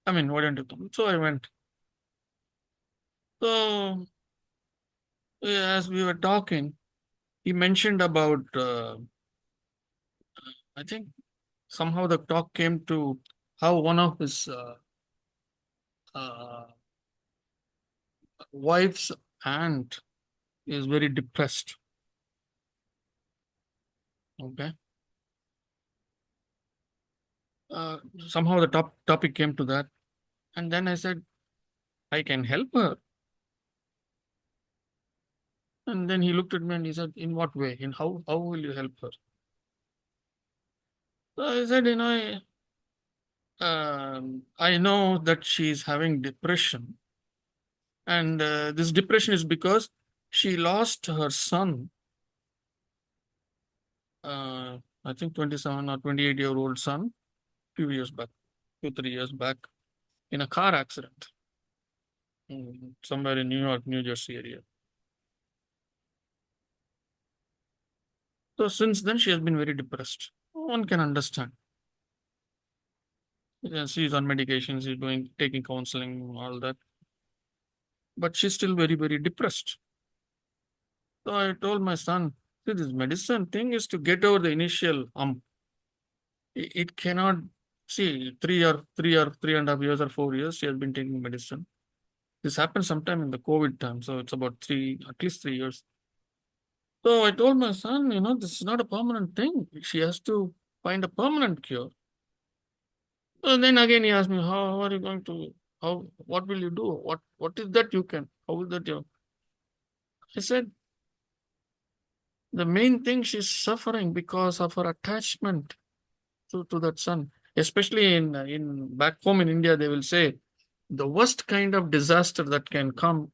A: I mean, why don't you come? So I went. So as we were talking, he mentioned about. I think somehow the talk came to how one of his uh, wife's aunt is very depressed. Okay. Somehow the topic came to that. And then I said, I can help her. And then he looked at me and he said, in what way? In how will you help her? So I said, I know that she's having depression. And this depression is because she lost her son, I think 27 or 28-year-old son, few years back, 2-3 years back, in a car accident somewhere in New York, New Jersey area. So since then, she has been very depressed. One can understand. Yeah, she's on medication, she's taking counseling, all that. But she's still very, very depressed. So I told my son, see, this medicine thing is to get over the initial It cannot, see, 3.5 years or 4 years, she has been taking medicine. This happened sometime in the COVID time, so it's about at least 3 years. So I told my son, this is not a permanent thing. She has to find a permanent cure. So then again he asked me, how are you going to, what will you do? What is that you can? How is that you? I said, the main thing she's suffering because of her attachment to that son. Especially in back home in India, they will say the worst kind of disaster that can come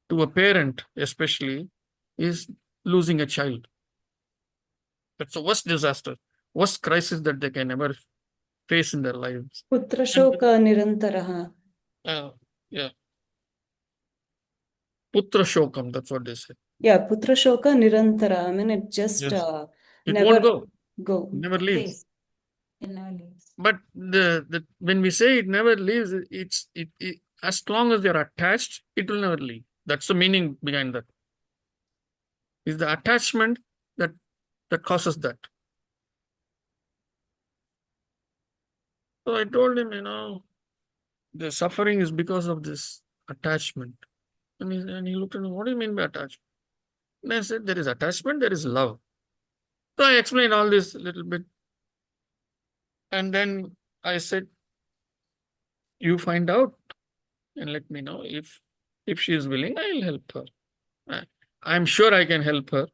A: to a parent, especially, is losing a child. That's the worst disaster, worst crisis that they can ever face in their lives.
F: Putrashoka nirantaraha.
A: Yeah. Putra Shokam, that's what they say.
F: Yeah, Putrashoka nirantara. I mean, it just
A: Yes. It
F: never
A: won't
F: go.
A: never leaves.
D: It never leaves.
A: But when we say it never leaves, it as long as you're attached, it will never leave. That's the meaning behind that. Is the attachment that causes that. So I told him, the suffering is because of this attachment. And he looked at me, what do you mean by attachment? And I said, there is attachment, there is love. So I explained all this a little bit. And then I said, you find out and let me know if she is willing, I'll help her. I'm sure I can help her.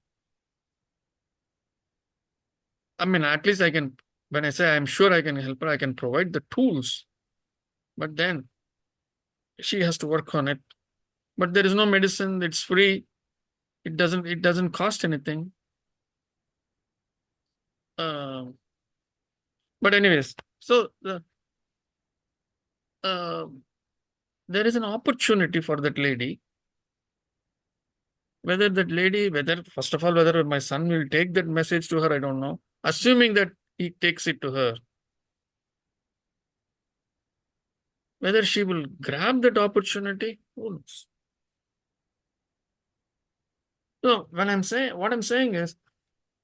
A: I mean, at least I can, when I say I'm sure I can help her, I can provide the tools. But then she has to work on it. But there is no medicine, it's free. It doesn't cost anything. But anyways, so there is an opportunity for that lady. Whether first of all, whether my son will take that message to her, I don't know. Assuming that he takes it to her. Whether she will grab that opportunity, who knows? So what I'm saying is,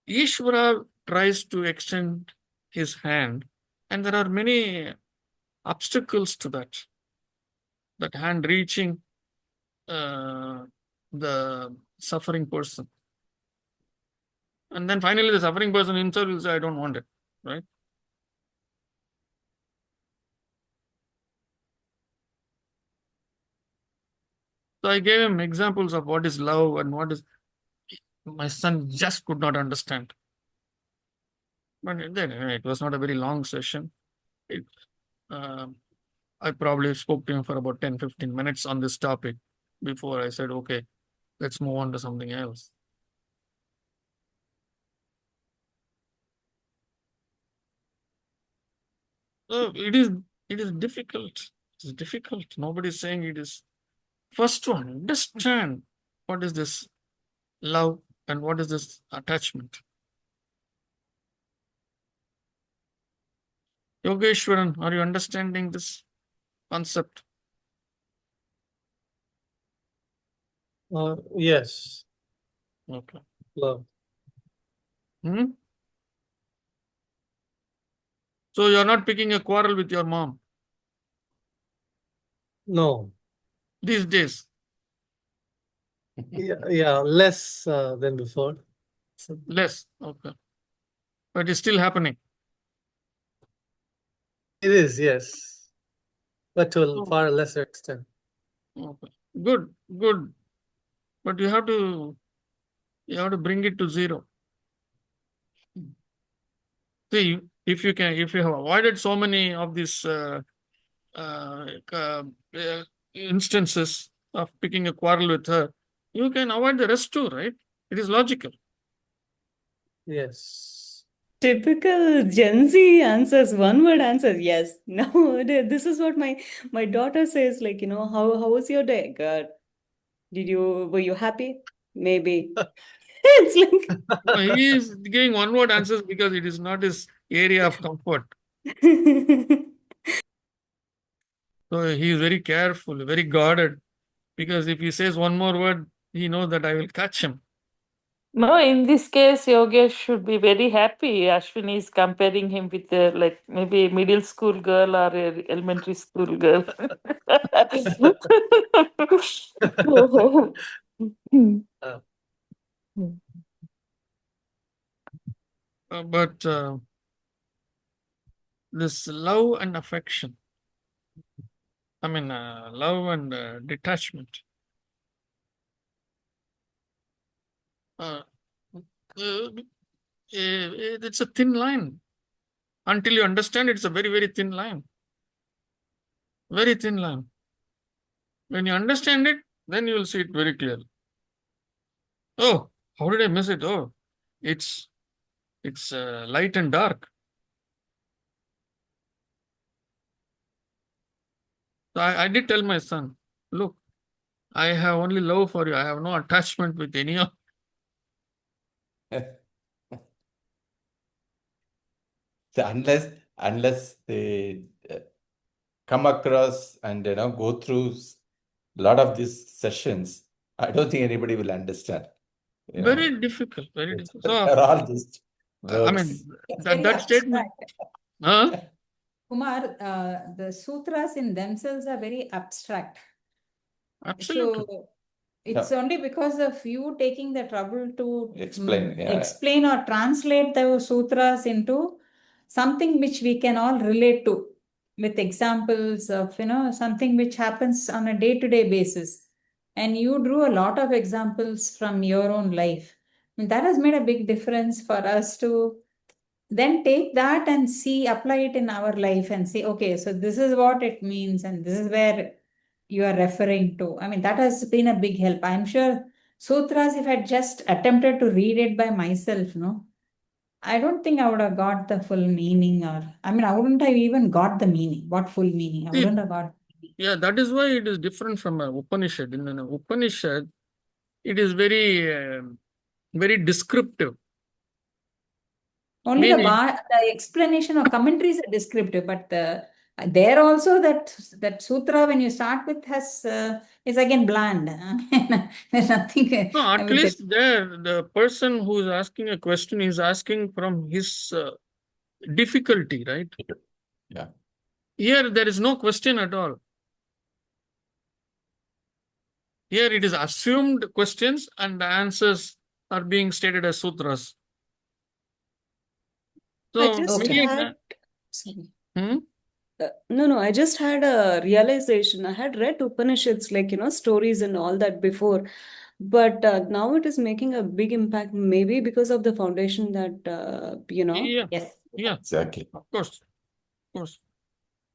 A: Ishvara tries to extend his hand, and there are many obstacles to that hand reaching the suffering person. And then finally the suffering person himself will say, I don't want it, right? So I gave him examples of what is love and what is. My son just could not understand. But then it was not a very long session. It, I probably spoke to him for about 10-15 minutes on this topic before I said, okay, let's move on to something else. So it is difficult. It's difficult. Nobody is saying it is. First to understand what is this love and what is this attachment. Yogeshwaran, are you understanding this concept?
L: Yes.
A: Okay.
L: Love.
A: So you're not picking a quarrel with your mom
L: No.
A: these days?
L: Yeah, less than before.
A: Less. Okay. But it's still happening.
L: It is, yes. But to a far lesser extent.
A: Okay. Good, good. But you have to bring it to zero. See, if you have avoided so many of these uh, uh, instances of picking a quarrel with her, you can avoid the rest too, right? It is logical.
L: Yes.
F: Typical Gen Z answers, one word answers, yes. No, this is what my daughter says, like, how was your day? Good. Were you happy? Maybe. It's like
A: No, he is giving one word answers because it is not his area of comfort. So he is very careful, very guarded, because if he says one more word, he knows that I will catch him.
I: No, in this case, Yogesh should be very happy. Ashwini is comparing him with like maybe a middle school girl or a elementary school girl.
A: But this love and affection, love and detachment. It's a thin line. Until you understand, it's a very, very thin line. Very thin line. When you understand it, then you will see it very clearly. Oh, how did I miss it? Oh, it's light and dark. So I did tell my son, look, I have only love for you. I have no attachment with any of.
B: So unless they come across and go through a lot of these sessions, I don't think anybody will understand.
A: Very difficult. Very difficult. So
B: they're all just
A: I
B: words.
A: mean
D: It's
A: that
D: very
A: statement.
D: abstract. Kumar, the sutras in themselves are very abstract.
A: Absolutely.
D: So it's only because of you taking the trouble to
B: explain
D: or translate the sutras into something which we can all relate to, with examples of something which happens on a day-to-day basis. And you drew a lot of examples from your own life. And that has made a big difference for us to then take that and apply it in our life and say, okay, so this is what it means, and this is where you are referring to. I mean, that has been a big help. I'm sure sutras, if I just attempted to read it by myself, I don't think I would have got the full meaning, I wouldn't have even got the meaning. What full meaning? I wouldn't have got.
A: Yeah, that is why it is different from an Upanishad. In an Upanishad, it is very descriptive.
D: Only the explanation or commentaries are descriptive, but there also that sutra when you start with is again bland. There's nothing.
A: No, at least there the person who is asking a question is asking from his difficulty, right?
B: Yeah.
A: Here there is no question at all. Here it is assumed questions and the answers are being stated as sutras. So,
F: I just
A: many
F: had, sorry.
A: Hmm?
F: No, I just had a realization. I had read Upanishads, like, stories and all that before, but now it is making a big impact, maybe because of the foundation that,
A: Yeah,
D: Yes.
A: yeah,
B: Exactly.
A: of course, of course.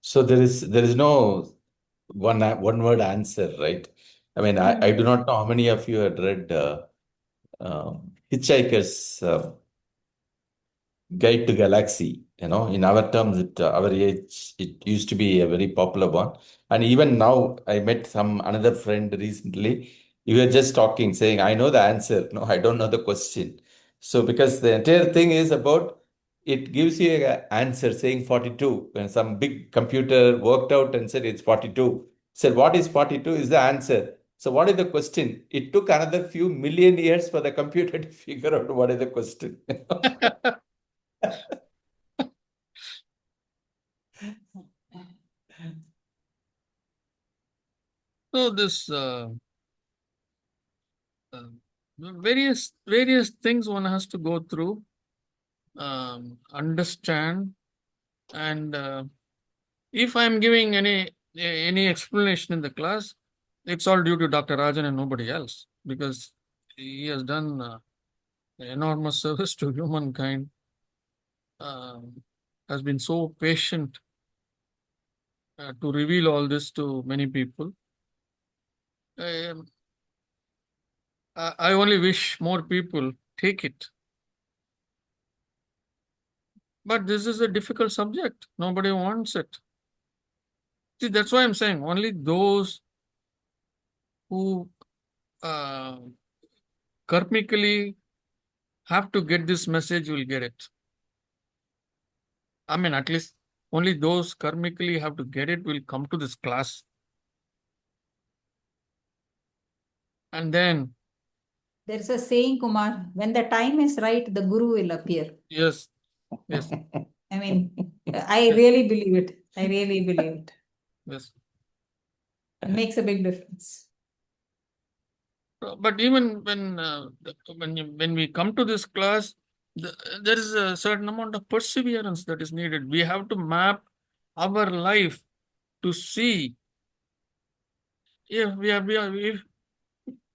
B: So there is no one word answer, right? I mean, I do not know how many of you had read Hitchhiker's Guide to Galaxy. In our terms, our age, it used to be a very popular one. And even now, I met another friend recently. We were just talking, saying, I know the answer. No, I don't know the question. So, because the entire thing is about, it gives you an answer saying 42. When some big computer worked out and said it's 42, said, what is 42 is the answer. So, what is the question? It took another few million years for the computer to figure out what is the question.
A: So this various things one has to go through, understand, and if I'm giving any explanation in the class, it's all due to Dr. Rajan and nobody else, because he has done enormous service to humankind. Has been so patient to reveal all this to many people. Um, I only wish more people take it. But this is a difficult subject. Nobody wants it. See, that's why I'm saying only those who karmically have to get this message will get it. I mean, at least only those karmically have to get it will come to this class. And then,
D: There's a saying, Kumar, when the time is right, the guru will appear.
A: yes, yes,
D: I mean, I really believe it. I really believe it.
A: yes.
D: It makes a big difference.
A: But even when we come to this class, there is a certain amount of perseverance that is needed. We have to map our life to see if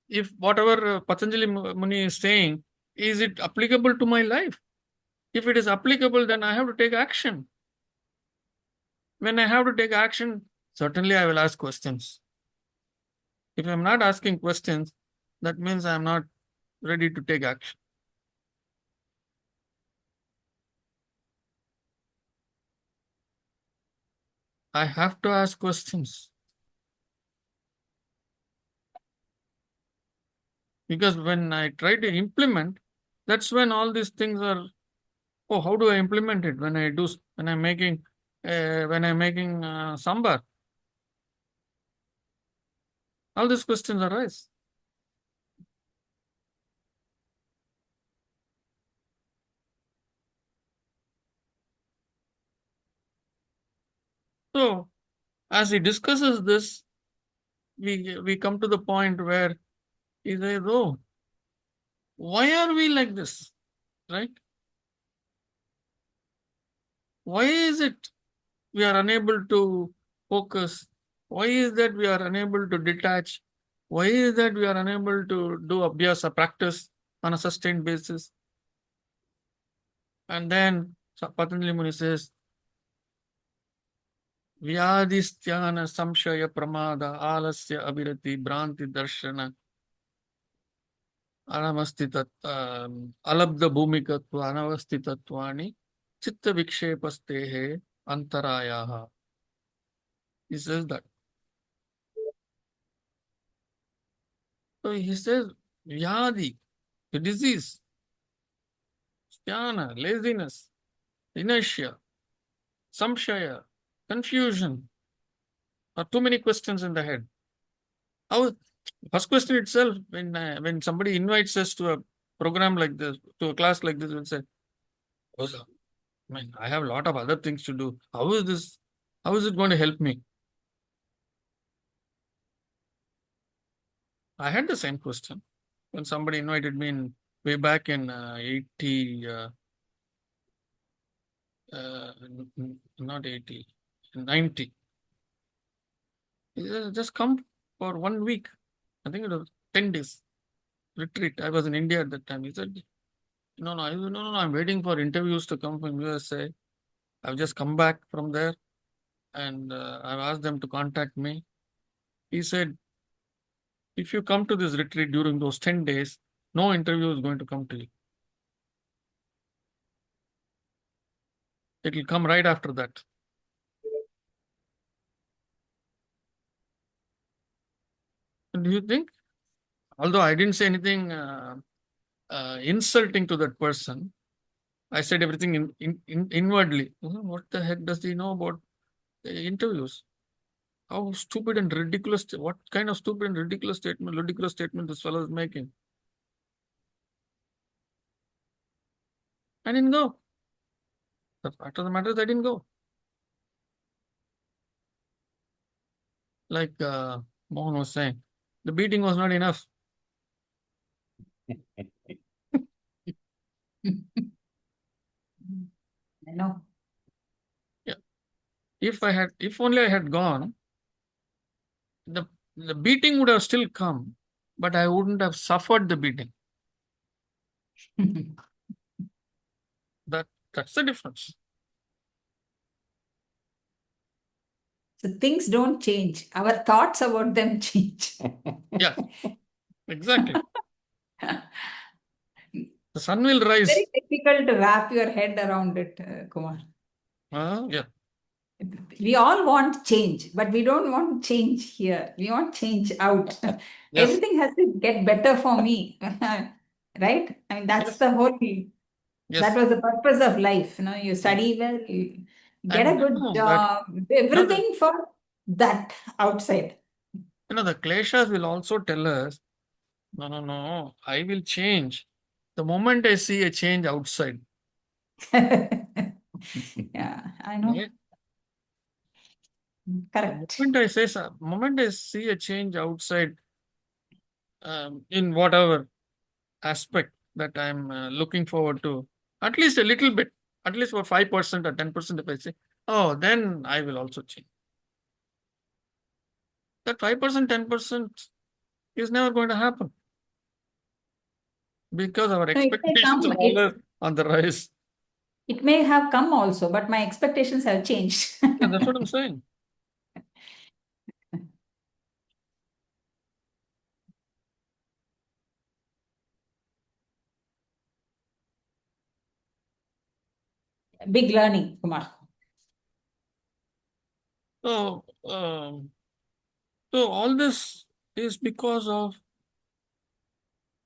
A: if whatever Patanjali Muni is saying, is it applicable to my life? If it is applicable, then I have to take action. When I have to take action, certainly I will ask questions. If I'm not asking questions, that means I'm not ready to take action. I have to ask questions. Because when I try to implement, that's when all these things are, oh, how do I implement it? When I'm making sambar, all these questions arise. So as he discusses this, we come to the point where he says, oh, why are we like this? Right? Why is it we are unable to focus? Why is that we are unable to detach? Why is that we are unable to do abhyasa practice on a sustained basis? And then Patanjali Muni says, Vyadhisthana samshaya pramada alasya abhirati bhranti darshana alabdha bhumikatva anavastitatvani chitta vikshepastehe antarayaha. He says that. So he says, Vyadi, the disease, jnana, laziness, inertia, samshaya, confusion, or too many questions in the head. First question itself, when somebody invites us to a program like this, to a class like this, we'll say, oh, sir, I have a lot of other things to do. How is this? How is it going to help me? I had the same question when somebody invited me way back in 80. not 80, 90. He said, just come for 1 week. I think it was 10 days retreat. I was in India at that time. He said, no, I'm waiting for interviews to come from USA. I've just come back from there and I've asked them to contact me. He said, if you come to this retreat during those 10 days, no interview is going to come to you. It will come right after that. And do you think, although I didn't say anything insulting to that person, I said everything inwardly. What the heck does he know about the interviews? How stupid and ridiculous, what kind of stupid and ridiculous statement this fellow is making. I didn't go. The fact of the matter is I didn't go. Like Mohan was saying, the beating was not enough.
D: I know.
A: Yeah. If only I had gone, the beating would have still come, but I wouldn't have suffered the beating. That's the difference.
D: So things don't change. Our thoughts about them change.
A: Yeah, exactly. The sun will rise.
D: Very difficult to wrap your head around it, Kumar.
A: Yeah.
D: We all want change, but we don't want change here. We want change out.
A: Yes.
D: Everything has to get better for me. Right? I mean, that's
A: Yes.
D: the whole,
A: Yes.
D: that was the purpose of life. You study well, you get a good job, everything for that outside.
A: The kleshas will also tell us, no, I will change the moment I see a change outside.
D: Yeah, I know.
A: Yeah.
D: Correct.
A: The moment I see a change outside, in whatever aspect that I'm looking forward to, at least a little bit, at least for 5% or 10%, if I say, oh, then I will also change. That 5%, 10% is never going to happen because our expectations are always on the rise.
D: It may have come also, but my expectations have changed.
A: Yeah, that's what I'm saying.
D: Big learning, Kumar.
A: So all this is because of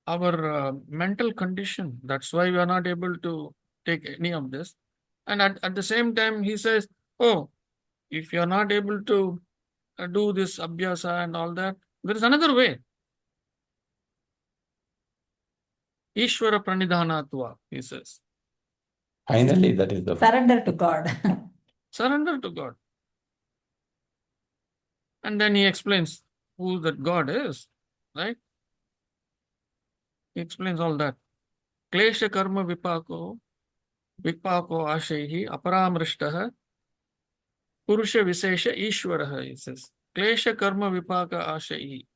A: our mental condition. That's why we are not able to take any of this. And at the same time, he says, oh, if you are not able to do this abhyasa and all that, there is another way. Ishvara pranidhanatva, he says.
B: Finally, that is the
D: surrender to God.
A: Surrender to God. And then he explains who that God is, right? He explains all that. Klesha karma vipako ashehi aparamrishtah purusha visesha ishvaraha, he says. Klesha karma vipaka ashehi.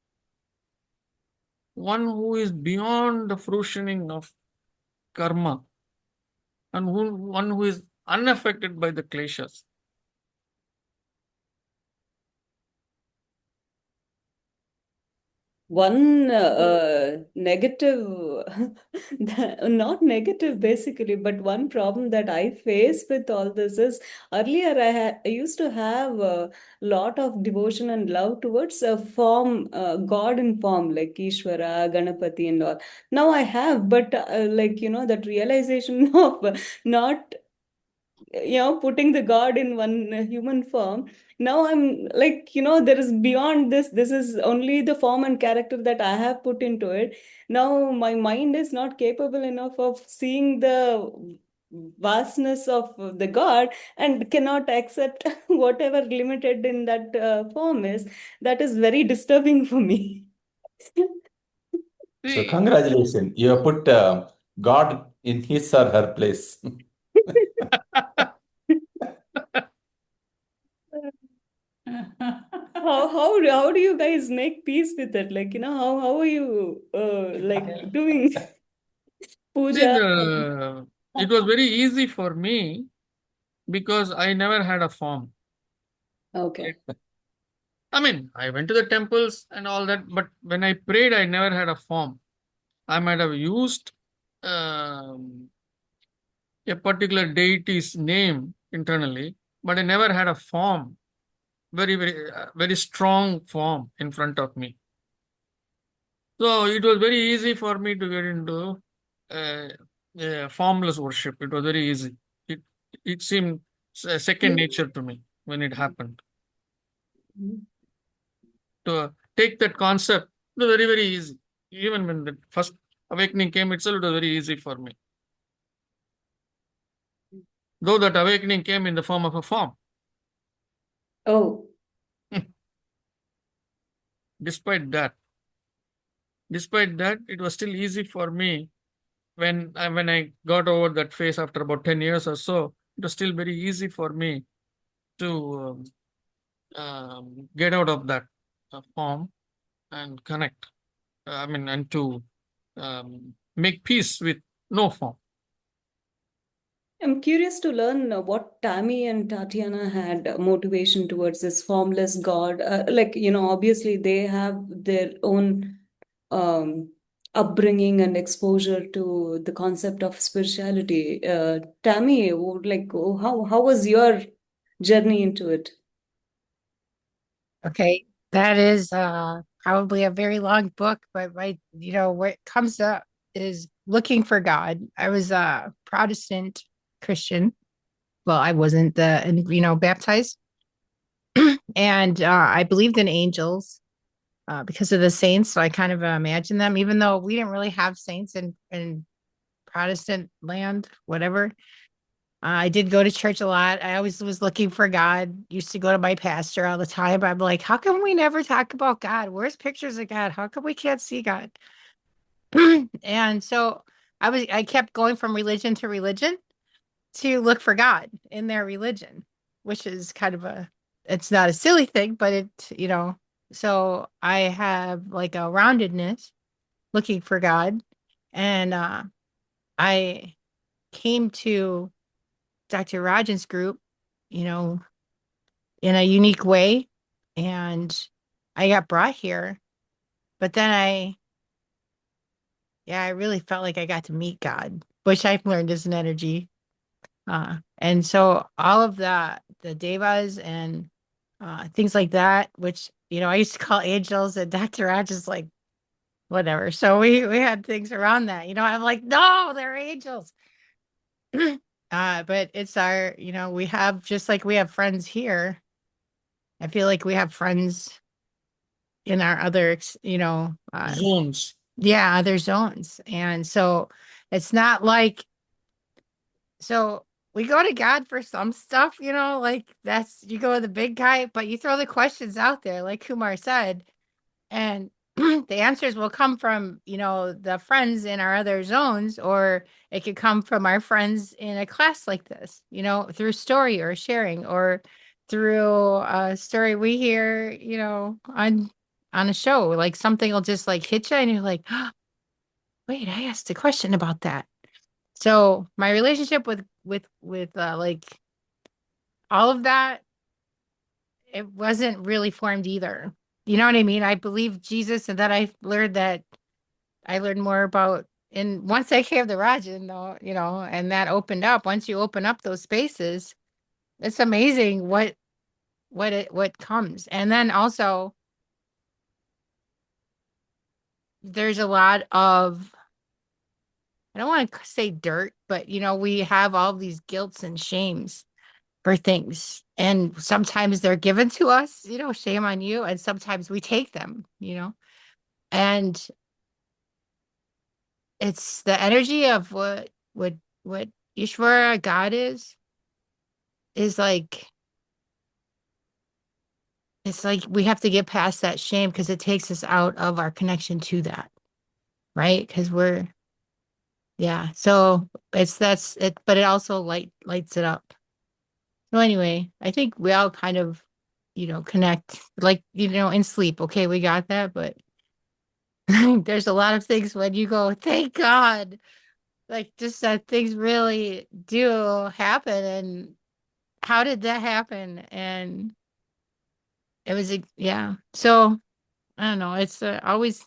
A: One who is beyond the fruitioning of karma and one who is unaffected by the kleshas.
F: One negative, not negative basically, but one problem that I face with all this is earlier I used to have a lot of devotion and love towards a form, God in form like Ishvara, Ganapati and all. Now I have, but that realization of not putting the God in one human form. Now I'm like, there is beyond this. This is only the form and character that I have put into it. Now my mind is not capable enough of seeing the vastness of the God and cannot accept whatever limited in that form is. That is very disturbing for me.
B: So congratulations, you have put God in his or her place.
F: How do you guys make peace with it? Like, how are you like doing
A: See,
F: puja?
A: it was very easy for me because I never had a form.
F: Okay.
A: I mean, I went to the temples and all that, but when I prayed, I never had a form. I might have used um, a particular deity's name internally, but I never had a form, very strong form in front of me. So it was very easy for me to get into formless worship. It was very easy. It it seemed second nature to me when it happened. To take that concept, it was very easy. Even when the first awakening came itself, it was very easy for me. Though that awakening came in the form of a form.
F: Oh.
A: Despite that, it was still easy for me when I got over that phase after about 10 years or so. It was still very easy for me to get out of that form and connect. And to make peace with no form.
F: I'm curious to learn what Tammy and Tatiana had motivation towards this formless God. Obviously they have their own upbringing and exposure to the concept of spirituality. Tammy, how was your journey into it?
M: Okay, that is probably a very long book, but what comes up is looking for God. I was a Protestant Christian. Well, I wasn't baptized, and I believed in angels because of the saints. So I kind of imagined them, even though we didn't really have saints in Protestant land, whatever. I did go to church a lot. I always was looking for God. Used to go to my pastor all the time. I'm like, how come we never talk about God? Where's pictures of God? How come we can't see God? And so I kept going from religion to religion to look for God in their religion, which is kind of it's not a silly thing, but so I have like a roundedness looking for God. And I came to Dr. Rajan's group, you know, in a unique way. And I got brought here. But then I really felt like I got to meet God, which I've learned is an energy. And so all of the devas and things like that, which, I used to call angels, and Dr. Raj is like, whatever. So we had things around that, I'm like, no, they're angels. But it's we have, just like we have friends here. I feel like we have friends in our other,
A: Zones.
M: Yeah, other zones. And so it's not like, so we go to God for some stuff, like you go to the big guy, but you throw the questions out there, like Kumar said, and the answers will come from, the friends in our other zones, or it could come from our friends in a class like this, through story or sharing, or through a story we hear, on a show. Like something will just like hit you and you're like, oh, wait, I asked a question about that. So my relationship with like all of that, it wasn't really formed either. You know what I mean? I believe Jesus, and then I learned more about, and once I came to Rajan though, and that opened up, once you open up those spaces, it's amazing what comes. And then also there's a lot of, I don't want to say dirt, but we have all these guilts and shames for things. And sometimes they're given to us, shame on you. And sometimes we take them, and it's the energy of what Ishvara, God is like, it's like we have to get past that shame because it takes us out of our connection to that. Right. Because so that's it, but it also lights it up. So anyway, I think we all kind of connect, like, in sleep. Okay, we got that, but there's a lot of things when you go, thank God, like just that things really do happen. And how did that happen? And it was, yeah. So I don't know. It's always,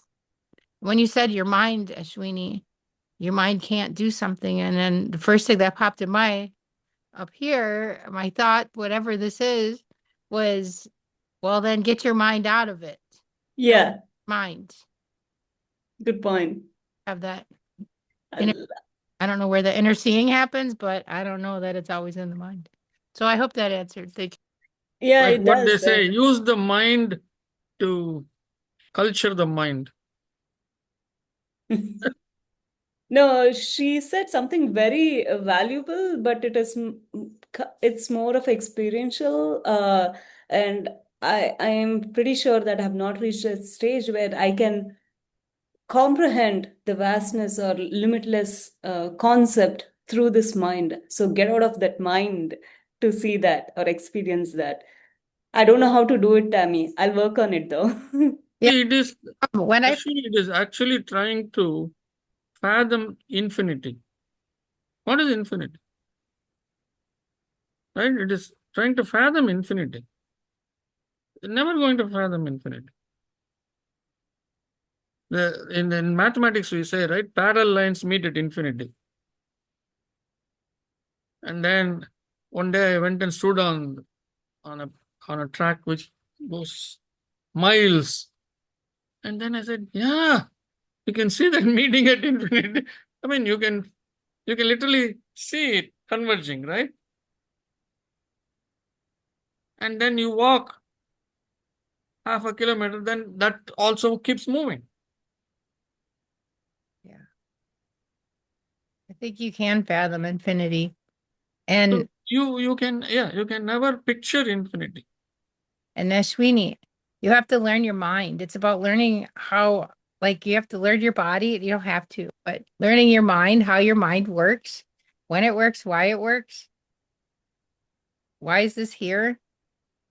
M: when you said your mind, Ashwini, your mind can't do something. And then the first thing that popped in up here, my thought, whatever this is, was, well, then get your mind out of it.
N: Yeah.
M: Mind.
N: Good point.
M: Have that. I don't know where the inner seeing happens, but I don't know that it's always in the mind. So I hope that answered. Thank you.
N: Yeah,
A: Like
N: it
A: what they
N: does.
A: say, use the mind to culture the mind.
N: No, she said something very valuable, but it's more of experiential, and I am pretty sure that I have not reached a stage where I can comprehend the vastness or limitless concept through this mind. So get out of that mind to see that or experience that. I don't know how to do it, Tammy. I'll work on it though.
A: See, it is
M: when
A: actually, it is actually trying to fathom infinity. What is infinity? Right? It is trying to fathom infinity. It's never going to fathom infinity. In mathematics, we say, right, parallel lines meet at infinity. And then one day I went and stood on a track which goes miles. And then I said, yeah, you can see that meeting at infinity. I mean, you can literally see it converging, right? And then you walk half a kilometer, then that also keeps moving.
M: Yeah. I think you can fathom infinity. And
A: so you can never picture infinity.
M: And Ashwini, you have to learn your mind. It's about learning how, like, you have to learn your body. You don't have to, but learning your mind, how your mind works, when it works, why it works. Why is this here?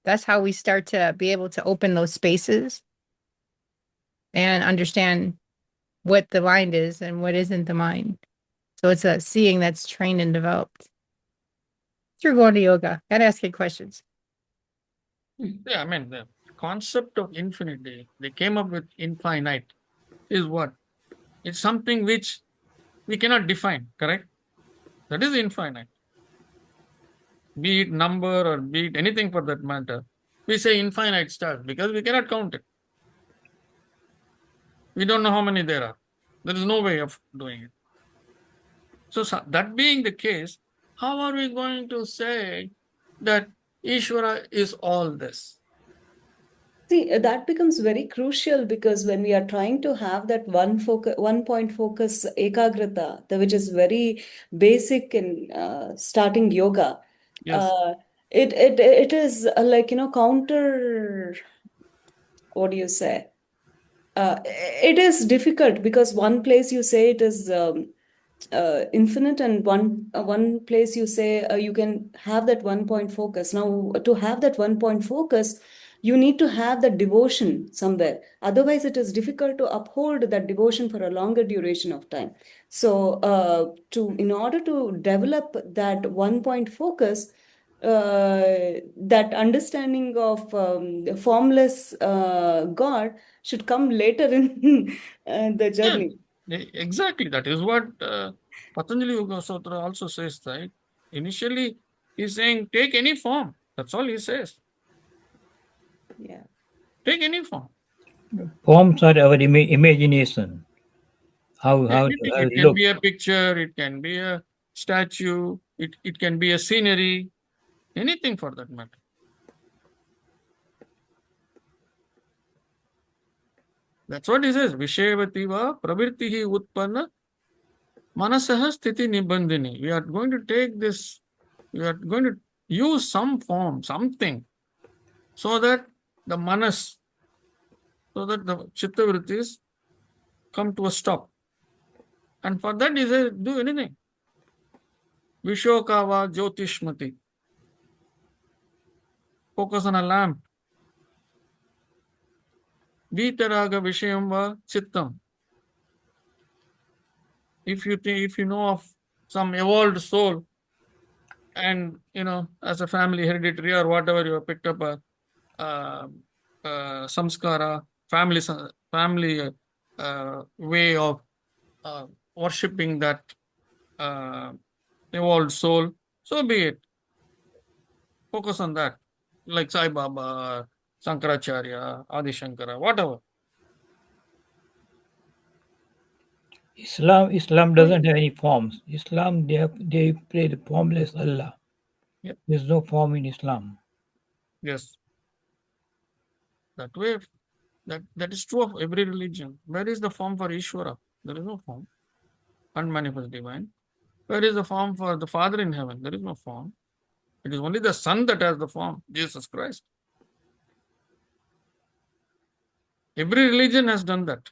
M: That's how we start to be able to open those spaces and understand what the mind is and what isn't the mind. So it's a seeing that's trained and developed through going to yoga. Gotta ask you questions.
A: Yeah, I mean, the concept of infinity, they came up with infinite, is what? It's something which we cannot define, correct? That is infinite. Be it number or be it anything for that matter. We say infinite stars because we cannot count it. We don't know how many there are. There is no way of doing it. So that being the case, how are we going to say that Ishvara is all this?
N: See, that becomes very crucial because when we are trying to have that one point focus ekagrata, which is very basic in starting yoga,
A: Yes.
N: It is like, counter, what do you say? It is difficult because one place you say it is infinite, and one place you say you can have that one point focus. Now, to have that one point focus, you need to have that devotion somewhere. Otherwise, it is difficult to uphold that devotion for a longer duration of time. So, in order to develop that one point focus, that understanding of the formless God should come later in the journey.
A: Exactly. That is what Patanjali Yoga Sutra also says, right? Initially, he's saying, take any form. That's all he says.
N: Yeah.
A: Take any form.
H: Forms are our imagination. How
A: it can
H: look.
A: be a picture, it can be a statue, it can be a scenery, anything for that matter. That's what he says. Vishayavativa pravirtihi utpanna manasah sthiti nibandhini. We are going to take this, we are going to use some form, something, so that the manas, so that the chittavrittis come to a stop. And for that he says, do anything. Vishokava jyotishmati. Focus on a lamp. Vitaraga Vishayam va Chittam. If you know of some evolved soul, and as a family hereditary or whatever, you have picked up a samskara, family way of worshipping that evolved soul, so be it. Focus on that, like Sai Baba, Sankaracharya, Adi Shankara, whatever.
H: Islam doesn't have any forms. Islam, they pray the formless Allah.
A: Yep.
H: There's no form in Islam.
A: Yes. That way, that is true of every religion. Where is the form for Ishvara? There is no form. Unmanifest divine. Where is the form for the Father in heaven? There is no form. It is only the Son that has the form, Jesus Christ. Every religion has done that.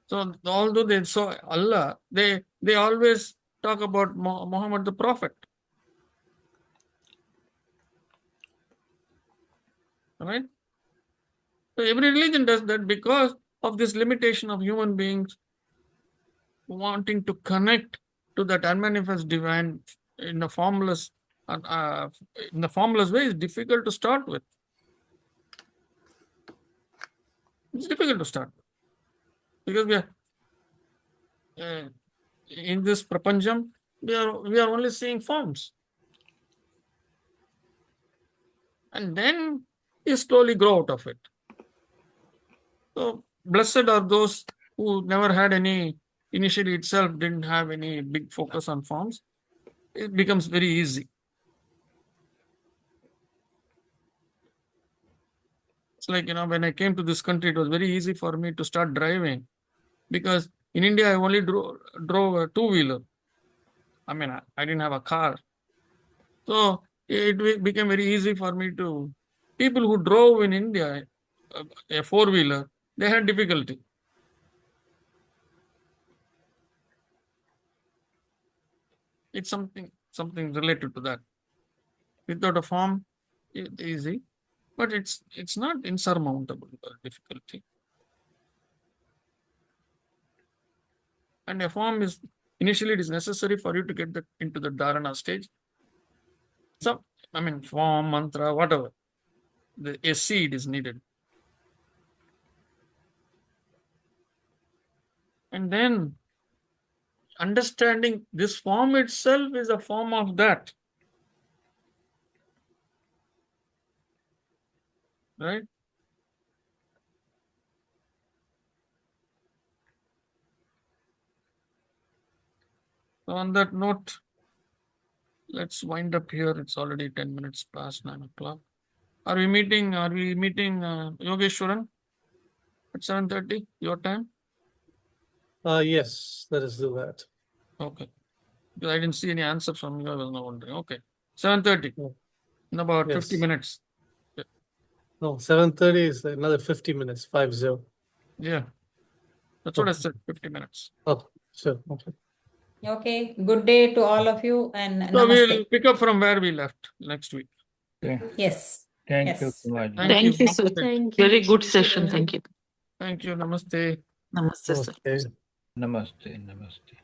A: So although they saw Allah, they always talk about Muhammad the Prophet. Right? So every religion does that because of this limitation of human beings wanting to connect to that unmanifest divine in a formless way is difficult to start with. It's difficult to start with because we are in this prapancham, we are only seeing forms, and then you slowly grow out of it. So blessed are those who never had any, initially itself didn't have any big focus on forms. It becomes very easy. It's like, when I came to this country, it was very easy for me to start driving because in India, I only drove a two-wheeler. I mean, I didn't have a car. So it became very easy for me to, people who drove in India, a four-wheeler, they had difficulty. It's something related to that. Without a form, it's easy, but it's not insurmountable difficulty. And a form is, initially it is necessary for you to get into the dharana stage. So, form, mantra, whatever. A seed is needed. And then understanding this form itself is a form of that. Right? So on that note, let's wind up here. It's already 10 minutes past 9 o'clock. Are we meeting Yogeshwaran at 7:30 your time?
L: Yes, let us do that.
A: Okay. Because I didn't see any answer from you. I was not wondering. Okay. 7:30. In about 50 minutes.
L: No, 7:30 is another 50 minutes, 50.
A: Yeah. That's what I said, 50 minutes.
L: Oh, sure. Okay.
D: Okay. Good day to all of you and
A: So
D: namaste.
A: we'll pick up from where we left next week.
H: Okay.
D: Yes.
H: Thank you,
D: Yes.
H: Kumarji.
I: Thank you, sir.
E: Thank you.
I: Very good session. Thank you.
A: Thank you. Namaste.
I: Namaste, sir.
L: Okay.
H: Namaste. Namaste.